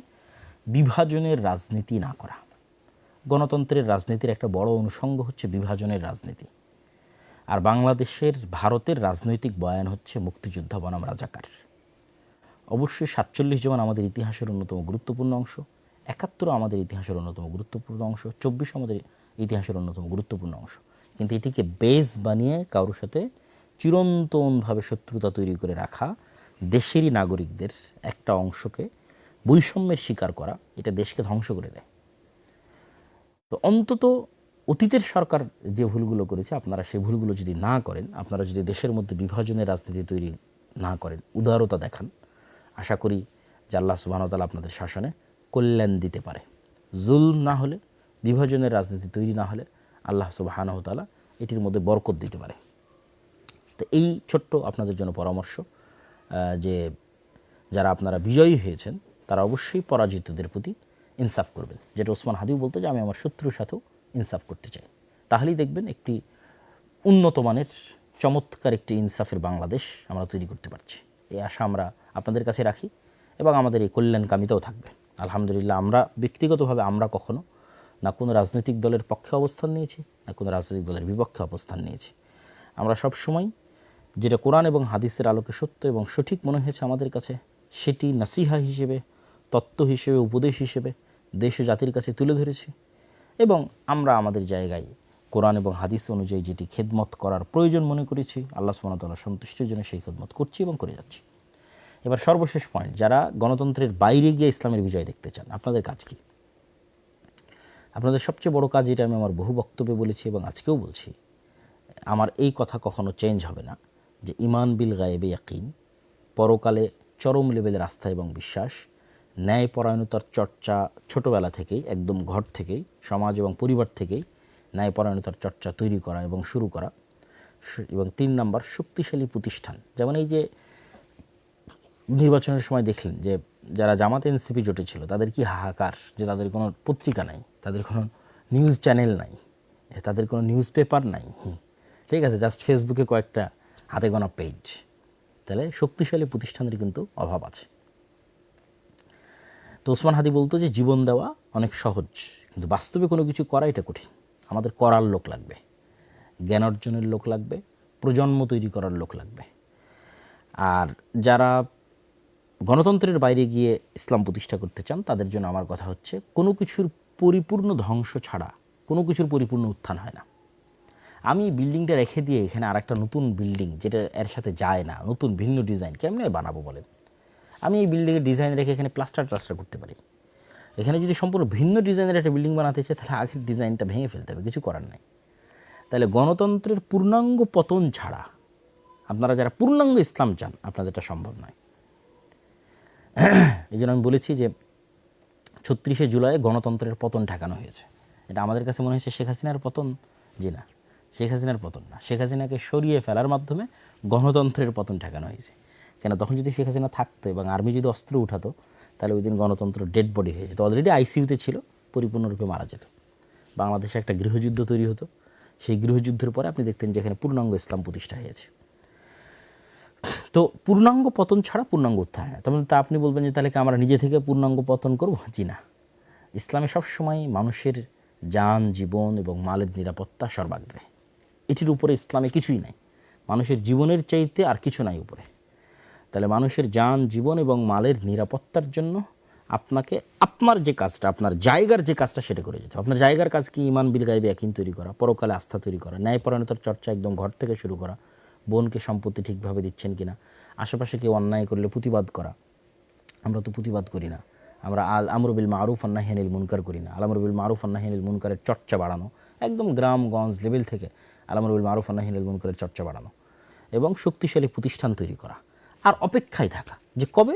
বিভাজনের রাজনীতি না করা। গণতন্ত্রের রাজনীতির একটা বড় অনুষঙ্গ হচ্ছে বিভাজনের রাজনীতি। আর ভারতের রাজনৈতিক বয়ান হচ্ছে মুক্তিযোদ্ধা বনাম রাজাকার। অবশ্যই 47 যেমন আমাদের ইতিহাসের অন্যতম গুরুত্বপূর্ণ অংশ, 71 আমাদের ইতিহাসের অন্যতম গুরুত্বপূর্ণ অংশ, 24 আমাদের ইতিহাসের অন্যতম গুরুত্বপূর্ণ অংশ। কিন্তু এটিকে বেস বানিয়ে কারোর সাথে চিরন্তনভাবে শত্রুতা তৈরি করে রাখা, দেশেরই নাগরিকদের একটা অংশকে বৈষম্যের শিকার করা, এটা দেশকে ধ্বংস করে দেয়। তো অন্তত অতীতের সরকার যে ভুলগুলো করেছে, আপনারা সেই ভুলগুলো যদি না করেন, আপনারা যদি দেশের মধ্যে বিভাজনের রাজনীতি তৈরি না করেন, উদারতা দেখান, আশা করি যে আল্লাহ সুবহানাহু ওয়া তাআলা আপনাদের শাসনে কল্যাণ দিতে পারে। জুলম না হলে, বিভাজনের রাজনীতি তৈরি না হলে আল্লাহ সুবহানাহু ওয়া তাআলা এটির মধ্যে বরকত দিতে পারে। তো এই ছোট্ট আপনাদের জন্য পরামর্শ যে যারা আপনারা বিজয়ী হয়েছেন, তারা অবশ্যই পরাজিতদের প্রতি ইনসাফ করবেন। যেটা ওসমান হাদিও বলতো যে আমি আমার শত্রুর সাথেও ইনসাফ করতে চাই। তাহলেই দেখবেন একটি উন্নত মানের চমৎকার একটি ইনসাফের বাংলাদেশ আমরা তৈরি করতে পারছি। এই আশা আমরা আপনাদের কাছে রাখি, এবং আমাদের এই কল্যাণকামিতাও থাকবে। আলহামদুলিল্লাহ, আমরা ব্যক্তিগতভাবে আমরা কখনো না কোনো রাজনৈতিক দলের পক্ষে অবস্থান নিয়েছি, না কোনো রাজনৈতিক দলের বিপক্ষে অবস্থান নিয়েছি। আমরা সবসময় যেটা কোরআন এবং হাদিসের আলোকে সত্য এবং সঠিক মনে হয়েছে আমাদের কাছে, সেটি নাসিহা হিসেবে, তত্ত্ব হিসেবে, উপদেশ হিসেবে দেশ ও জাতির কাছে তুলে ধরেছি। এবং আমরা আমাদের জায়গায় কোরআন এবং হাদিস অনুযায়ী যেটি খেদমত করার প্রয়োজন মনে করেছি, আল্লাহ সুবহানাহু ওয়া তাআলার সন্তুষ্টির জন্য সেই খেদমত করছি এবং করে যাচ্ছি। এবার সর্বশেষ পয়েন্ট, যারা গণতন্ত্রের বাইরে গিয়ে ইসলামের বিজয় দেখতে চান, আপনাদের কাজ কি? আপনাদের সবচেয়ে বড় কাজ, এটা আমি আমার বহু বক্তব্যে বলেছি এবং আজকেও বলছি, আমার এই কথা কখনো চেঞ্জ হবে না, যে ইমান বিল গায়েবে ইয়াকিন, পরকালে চরম লেভেলের আস্থা এবং বিশ্বাস, ন্যায়পরায়ণতার চর্চা ছোটোবেলা থেকেই, একদম ঘর থেকেই, সমাজ এবং পরিবার থেকেই ন্যায়পরায়ণতার চর্চা তৈরি করা এবং শুরু করা। এবং 3 নাম্বার, শক্তিশালী প্রতিষ্ঠান। যেমন এই যে নির্বাচনের সময় দেখলেন যে যারা জামাত এনসিপি জোটে ছিল, তাদের কি হাহাকার, যে তাদের কোনো পত্রিকা নাই, তাদের কোনো নিউজ চ্যানেল নাই, তাদের কোনো নিউজ পেপার নাই, ঠিক আছে, জাস্ট ফেসবুকে কয়েকটা হাতে গোনা পেজ। তাহলে শক্তিশালী প্রতিষ্ঠানের কিন্তু অভাব আছে। তো ওসমান হাদি বলতো যে জীবন দেওয়া অনেক সহজ, কিন্তু বাস্তবে কোনো কিছু করা এটা কঠিন। আমাদের করার লোক লাগবে, জ্ঞান অর্জনের লোক লাগবে, প্রজন্ম তৈরি করার লোক লাগবে। আর যারা গণতন্ত্রের বাইরে গিয়ে ইসলাম প্রতিষ্ঠা করতে চান, তাদের জন্য আমার কথা হচ্ছে, কোনো কিছুর পরিপূর্ণ ধ্বংস ছাড়া কোনো কিছুর পরিপূর্ণ উত্থান হয় না। আমি বিল্ডিংটা রেখে দিয়ে এখানে আর একটা নতুন বিল্ডিং, যেটা এর সাথে যায় না, নতুন ভিন্ন ডিজাইন কেমনে বানাবো বলেন? আমি এই বিল্ডিংয়ের ডিজাইন রেখে এখানে প্লাস্টার করতে পারি। এখানে যদি সম্পূর্ণ ভিন্ন ডিজাইনের একটা বিল্ডিং বানাতে চাই, তাহলে আগের ডিজাইনটা ভেঙে ফেলতে হবে, কিছু করার নাই। তাহলে গণতন্ত্রের পূর্ণাঙ্গ পতন ছাড়া, আপনারা যারা পূর্ণাঙ্গ ইসলাম চান, আপনাদের এটা সম্ভব নয়। এই জন্য আমি বলেছি যে 36শে জুলাই গণতন্ত্রের পতন ঠেকানো হয়েছে। এটা আমাদের কাছে মনে হয়েছে শেখ হাসিনার পতন। জি না, শেখ হাসিনার পতন না, শেখ হাসিনাকে সরিয়ে ফেলার মাধ্যমে গণতন্ত্রের পতন ঠেকানো হয়েছে। কেন, তখন যদি শেখ হাসিনা থাকতো এবং আর্মি যদি অস্ত্র উঠাতো, তাহলে ওই দিন গণতন্ত্র ডেড বডি হয়ে যেত, অলরেডি আইসিইউতে ছিল, পরিপূর্ণরূপে মারা যেত। বাংলাদেশে একটা গৃহযুদ্ধ তৈরি হতো। সেই গৃহযুদ্ধের পরে আপনি দেখতেন যে এখানে পূর্ণাঙ্গ ইসলাম প্রতিষ্ঠা হয়েছে। তো পূর্ণাঙ্গ পতন ছাড়া পূর্ণাঙ্গ উত্থান হয়। তখন তা আপনি বলবেন যে তাহলে কি আমরা নিজে থেকে পূর্ণাঙ্গ পতন করব? জি না। ইসলামে সবসময় মানুষের যান, জীবন এবং মালের নিরাপত্তা সর্বাগ্রে। এটির উপরে ইসলামে কিছুই নাই। মানুষের জীবনের চাইতে আর কিছু নাই উপরে। তাহলে মানুষের যান, জীবন এবং মালের নিরাপত্তার জন্য আপনাকে আপনার যে কাজটা, আপনার জায়গার যে কাজটা, সেটা করে যেতে হবে। আপনার জায়গার কাজ কি? ইমান বিল গায়বে ইয়াকিন তৈরি করা, পরকালে আস্থা তৈরি করা, ন্যায়পরায়ণতার চর্চা একদম ঘর থেকে শুরু করা, বোনকে সম্পত্তি ঠিকভাবে দিচ্ছেন কিনা, আশেপাশে কেউ অন্যায় করলে প্রতিবাদ করা। আমরা তো প্রতিবাদ করি না, আমরা আল আমরু বিল মারুফ ওয়ান নাহি আনিল মুনকার করি না। আল আমরু বিল মারুফ ওয়ান নাহি আনিল মুনকারের চর্চা বাড়ানো, একদম গ্রামগঞ্জ লেভেল থেকে আল আমরু বিল মারুফ ওয়ান নাহি আনিল মুনকারের চর্চা বাড়ানো এবং শক্তিশালী প্রতিষ্ঠান তৈরি করা। আর অপেক্ষায় থাকা যে কবে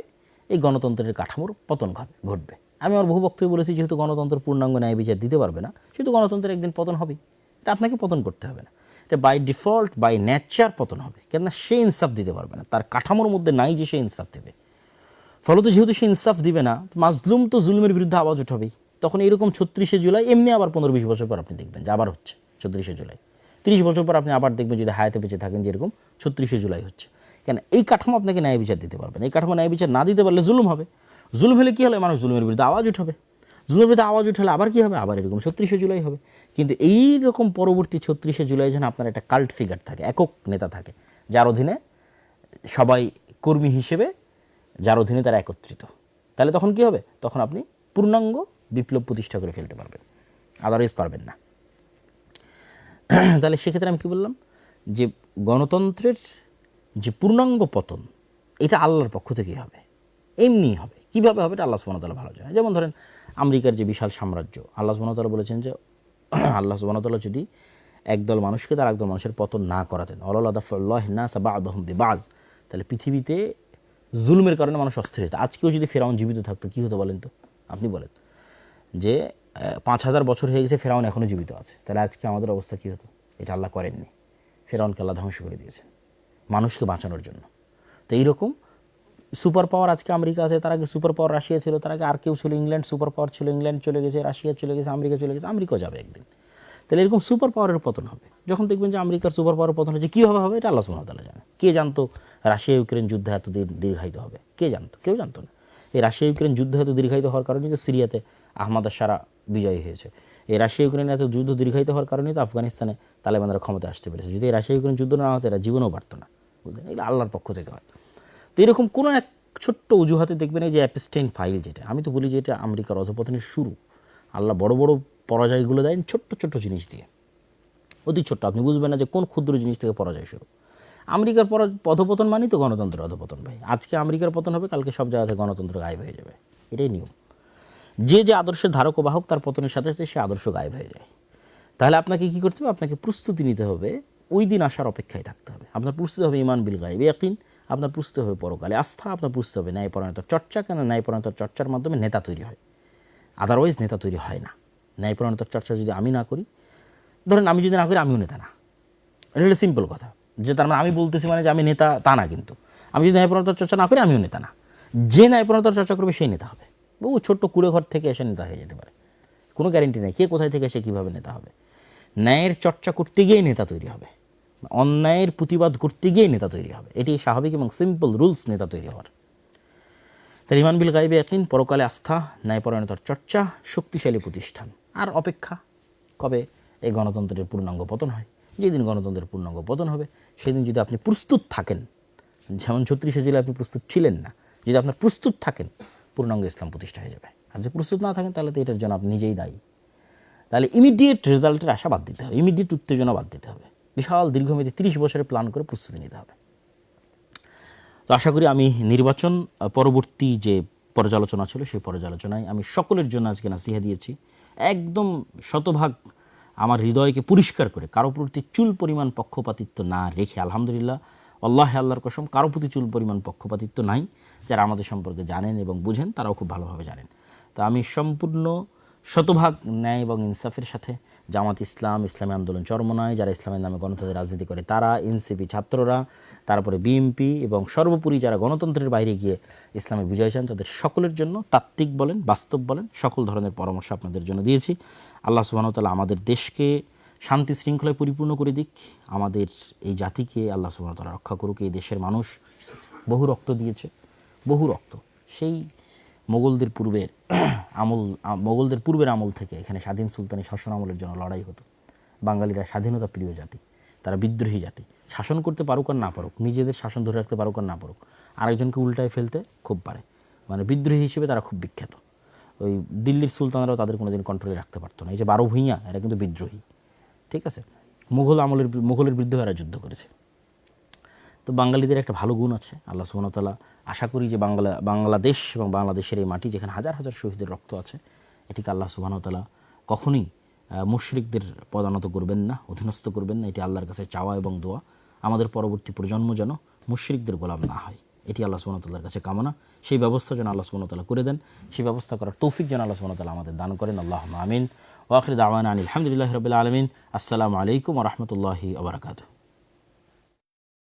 এই গণতন্ত্রের কাঠামোর পতন ঘটবে। আমি আমার বহু বক্তব্যে বলেছি, যেহেতু গণতন্ত্র পূর্ণাঙ্গ ন্যায় বিচার দিতে পারবে না, সেহেতু গণতন্ত্রের একদিন পতন হবে। এটা আপনাকে পতন করতে হবে না, এটা বাই ডিফল্ট, বাই নেচার পতন হবে। কেননা সে ইনসাফ দিতে পারবে না, তার কাঠামোর মধ্যে নাই যে সে ইনসাফ দেবে। ফলত যেহেতু সে ইনসাফ দিবে না, মাজলুম তো জুলুমের বিরুদ্ধে আওয়াজ উঠাবেই। তখন এইরকম 36শে জুলাই এমনি আবার 15-20 বছর পর আপনি দেখবেন যে আবার হচ্ছে 36শে জুলাই। 30 বছর পর আপনি আবার দেখবেন, যদি হায়াতে বেঁচে থাকেন, যেরকম 36শে জুলাই হচ্ছে। কেন, এই কাঠামো আপনাকে ন্যায় বিচার দিতে পারবে না। এই কাঠামো ন্যায় বিচার না দিতে পারলে জুলুম হবে। জুলুম হলে কী হলে মানুষ জুলুমের বিরুদ্ধে আওয়াজ উঠাবে। জুলুমের বিরুদ্ধে আওয়াজ উঠালে আবার কী হবে? আবার এরকম 36শে জুলাই হবে। কিন্তু এই রকম পরবর্তী 36শে জুলাই যেন আপনার একটা কাল্ট ফিগার থাকে, একক নেতা থাকে, যার অধীনে সবাই কর্মী হিসেবে, যার অধীনে তারা একত্রিত। তাহলে তখন কি হবে? তখন আপনি পূর্ণাঙ্গ বিপ্লব প্রতিষ্ঠা করে ফেলতে পারবেন, আদারওয়াইজ পারবেন না। তাহলে সেক্ষেত্রে আমি কী বললাম, যে গণতন্ত্রের যে পূর্ণাঙ্গ পতন, এটা আল্লাহর পক্ষ থেকেই হবে, এমনিই হবে। কীভাবে হবে? এটা আল্লাহ সুবহানাহু ওয়া তাআলা ভালো জানেন। যেমন ধরেন আমেরিকার যে বিশাল সাম্রাজ্য, আল্লাহ সুবহানাহু ওয়া তাআলা বলেছেন যে আল্লাহ সুবহানাহু ওয়া তাআলা যদি একদল মানুষকে তার একদল মানুষের পতন না করাতেন, ওয়ালাউ দাফাল্লাহু নাসা বা'দাহুম বিবা'দ, তাহলে পৃথিবীতে জুলুমের কারণে মানুষ অস্থির হতো। আজকেও যদি ফেরাউন জীবিত থাকতো, কী হতো বলেন তো? আপনি বলেন যে 5000 বছর হয়ে গেছে, ফেরাউন এখনও জীবিত আছে, তাহলে আজকে আমাদের অবস্থা কী হতো? এটা আল্লাহ করেননি। ফেরাউনকে আল্লাহ ধ্বংস করে দিয়েছেন মানুষকে বাঁচানোর জন্য। তো এইরকম সুপার পাওয়ার আজকে আমেরিকা আছে, তার আগে সুপার পাওয়ার রাশিয়া ছিল, তার আগে আর কেউ ছিল, ইংল্যান্ড সুপার পাওয়ার ছিল, ইংল্যান্ড চলে গেছে, রাশিয়া চলে গেছে, আমেরিকা চলে গেছে, আমেরিকাও যাবে একদিন। তাহলে এরকম সুপার পাওয়ারের পতন হবে। যখন দেখবেন যে আমেরিকার সুপার পাওয়ারের পতন হচ্ছে, কীভাবে হবে? এটা আল্লাহ সুবহানাহু ওয়া তাআলা জানে। কে জানতো রাশিয়া ইউক্রেন যুদ্ধ এত দীর্ঘায়িত হবে? কে জানতো? কেউ জানতো না। এই রাশিয়া ইউক্রেন যুদ্ধ এত দীর্ঘায়িত হওয়ার কারণে যে সিরিয়াতে আহমদ আশ-শারা বিজয়ী হয়েছে। এই রাশিয়া ইউক্রেনের এত যুদ্ধ দীর্ঘায়িত হওয়ার কারণেই তো আফগানিস্তানে তালেবানরা ক্ষমতায় আসতে পেরেছে। যদি এই রাশিয়া ইউক্রেন যুদ্ধ না হতো এরা জীবনও পারতো না, বুঝলেন? এগুলো আল্লাহর পক্ষ থেকে হয়। তো এরকম কোনো এক ছোট্ট অজুহাতে দেখবেন এই যে অ্যাপস্টেইন ফাইল, যেটা আমি তো বলি যে এটা আমেরিকার অধপতনের শুরু। আল্লাহ বড় বড় পরাজয়গুলো দেন ছোট্ট ছোট্ট জিনিস দিয়ে, অতি ছোট্ট, আপনি বুঝবেন না যে কোন ক্ষুদ্র জিনিস থেকে পরাজয় শুরু। আমেরিকার অধপতন মানেই তো গণতন্ত্রের অধপতন ভাই। আজকে আমেরিকার পতন হবে, কালকে সব জায়গাতে গণতন্ত্র গায়েব হয়ে যাবে, এটাই নিয়ম। যে যে আদর্শের ধারক ও বাহক তার পতনের সাথে সাথে সে আদর্শ গায়েব হয়ে যায়। তাহলে আপনাকে কী করতে হবে? আপনাকে প্রস্তুতি নিতে হবে, ওই দিন আসার অপেক্ষায় থাকতে হবে। আপনার প্রস্তুতি হবে ইমান বিল গায়েব ইয়াকিন, আপনার প্রস্তুতি হবে পরকালে আস্থা, আপনার প্রস্তুতি হবে ন্যায়পরায়ণতার চর্চা। কেন? ন্যায়পরায়ণতার চর্চার মাধ্যমে নেতা তৈরি হয়, আদারওয়াইজ নেতা তৈরি হয় না। ন্যায়পরায়ণতার চর্চা যদি আমি না করি, ধরেন আমি যদি না করি আমিও নেতা না, এটা হলো সিম্পল কথা। যে তার মানে আমি বলতেছি মানে যে আমি নেতা তা না, কিন্তু আমি যদি ন্যায়পরায়ণতার চর্চা না করি আমিও নেতা না। যে ন্যায়পরায়ণতার চর্চা করবে সেই নেতা হবে। বহু ছোট্ট কুড়ে ঘর থেকে এসে নেতা হয়ে যেতে পারে, কোনো গ্যারেন্টি নেই কে কোথায় থেকে এসে কীভাবে নেতা হবে। ন্যায়ের চর্চা করতে গিয়েই নেতা তৈরি হবে, অন্যায়ের প্রতিবাদ করতে গিয়েই নেতা তৈরি হবে। এটি স্বাভাবিক এবং সিম্পল রুলস নেতা তৈরি হওয়ার। তাই ইমান বিল গায়বে ইয়াকিন, পরকালে আস্থা, ন্যায়পরায়ণতার চর্চা, শক্তিশালী প্রতিষ্ঠান। আর অপেক্ষা কবে এই গণতন্ত্রের পূর্ণাঙ্গ পতন হয়। যেদিন গণতন্ত্রের পূর্ণাঙ্গ পতন হবে সেদিন যদি আপনি প্রস্তুত থাকেন, যেমন 36শে জুলাই আপনি প্রস্তুত ছিলেন না, যদি আপনার প্রস্তুত থাকেন পূর্ণাঙ্গ ইসলাম প্রতিষ্ঠা হয়ে যাবে। আর যদি প্রস্তুত না থাকেন তাহলে তো এটার জন্য আপনি নিজেই দায়ী। তাহলে ইমিডিয়েট রেজাল্টের আশা বাদ দিতে হবে, ইমিডিয়েট উত্তেজনা বাদ দিতে হবে, বিশাল দীর্ঘমেয়াদী 30 বছরের প্ল্যান করে প্রস্তুতি নিতে হবে। তো আশা করি আমি নির্বাচন পরবর্তী যে পর্যালোচনা ছিল সেই পর্যালোচনায় আমি সকলের জন্য আজকে নাসিহা দিয়েছি, একদম শতভাগ আমার হৃদয়কে পরিষ্কার করে, কারো প্রতি চুল পরিমাণ পক্ষপাতিত্ব না রেখে। আলহামদুলিল্লাহ, আল্লাহর কসম, কারো প্রতি চুল পরিমাণ পক্ষপাতিত্ব নাই। যারা আমাদের সম্পর্কে জানেন এবং বুঝেন তারাও খুব ভালোভাবে জানেন। তো আমি সম্পূর্ণ শতভাগ ন্যায় এবং ইনসাফের সাথে জামাত ইসলাম, ইসলামী আন্দোলন চরমনায়, যারা ইসলামের নামে গণতন্ত্রের রাজনীতি করে তারা, এনসিপি ছাত্ররা, তারপরে বিএনপি এবং সর্বোপরি যারা গণতন্ত্রের বাইরে গিয়ে ইসলামের বিজয় চান, তাদের সকলের জন্য তাত্ত্বিক বলেন, বাস্তব বলেন, সকল ধরনের পরামর্শ আপনাদের জন্য দিয়েছি। আল্লাহ সুবহানাহু ওয়া তাআলা আমাদের দেশকে শান্তি শৃঙ্খলায় পরিপূর্ণ করে দিক, আমাদের এই জাতিকে আল্লাহ সুবহানাহু ওয়া তাআলা রক্ষা করুক। এই দেশের মানুষ বহু রক্ত দিয়েছে, বহু রক্ত। সেই মোগলদের পূর্বের আমল থেকে এখানে স্বাধীন সুলতানি শাসন আমলের জন্য লড়াই হতো। বাঙালিরা স্বাধীনতা প্রিয় জাতি, তারা বিদ্রোহী জাতি। শাসন করতে পারুক আর না পারুক, নিজেদের শাসন ধরে রাখতে পারুক আর না পারুক, আরেকজনকে উল্টায় ফেলতে খুব পারে। মানে বিদ্রোহী হিসেবে তারা খুব বিখ্যাত। ওই দিল্লির সুলতানরাও তাদের কোনোদিন কন্ট্রোলে রাখতে পারতো না। এই যে 12 ভূঁইয়া, এরা কিন্তু বিদ্রোহী, ঠিক আছে? মোগলের বিরুদ্ধে এরা যুদ্ধ করেছে। তো বাঙালিদের একটা ভালো গুণ আছে, আল্লাহ সুবহানাহু ওয়া তাআলা আশা করি যে বাংলাদেশ এবং বাংলাদেশের এই মাটি যেখানে হাজার হাজার শহীদের রক্ত আছে, এটিকে আল্লাহ সুবহানাহু ওয়া তাআলা কখনোই মুশরিকদের পদানত করবেন না, অধীনস্থ করবেন না। এটি আল্লাহর কাছে চাওয়া এবং দোয়া। আমাদের পরবর্তী প্রজন্ম যেন মুশরিকদের গোলাম না হয়, এটি আল্লাহ সুবহানাহু ওয়া তাআলার কাছে কামনা। সেই ব্যবস্থা যেন আল্লাহ সুবহানাহু ওয়া তাআলা করে দেন, সেই ব্যবস্থা করার তৌফিক যেন আল্লাহ সুবহানাহু ওয়া তাআলা আমাদের দান করেন। আল্লাহুম্মা আমিন। ওয়া আখিরু দাওয়ানা আনিল হামদুলিল্লাহি রাব্বিল আলামিন। আসসালামু আলাইকুম ওয়া রাহমাতুল্লাহি ওয়া বারাকাতুহু।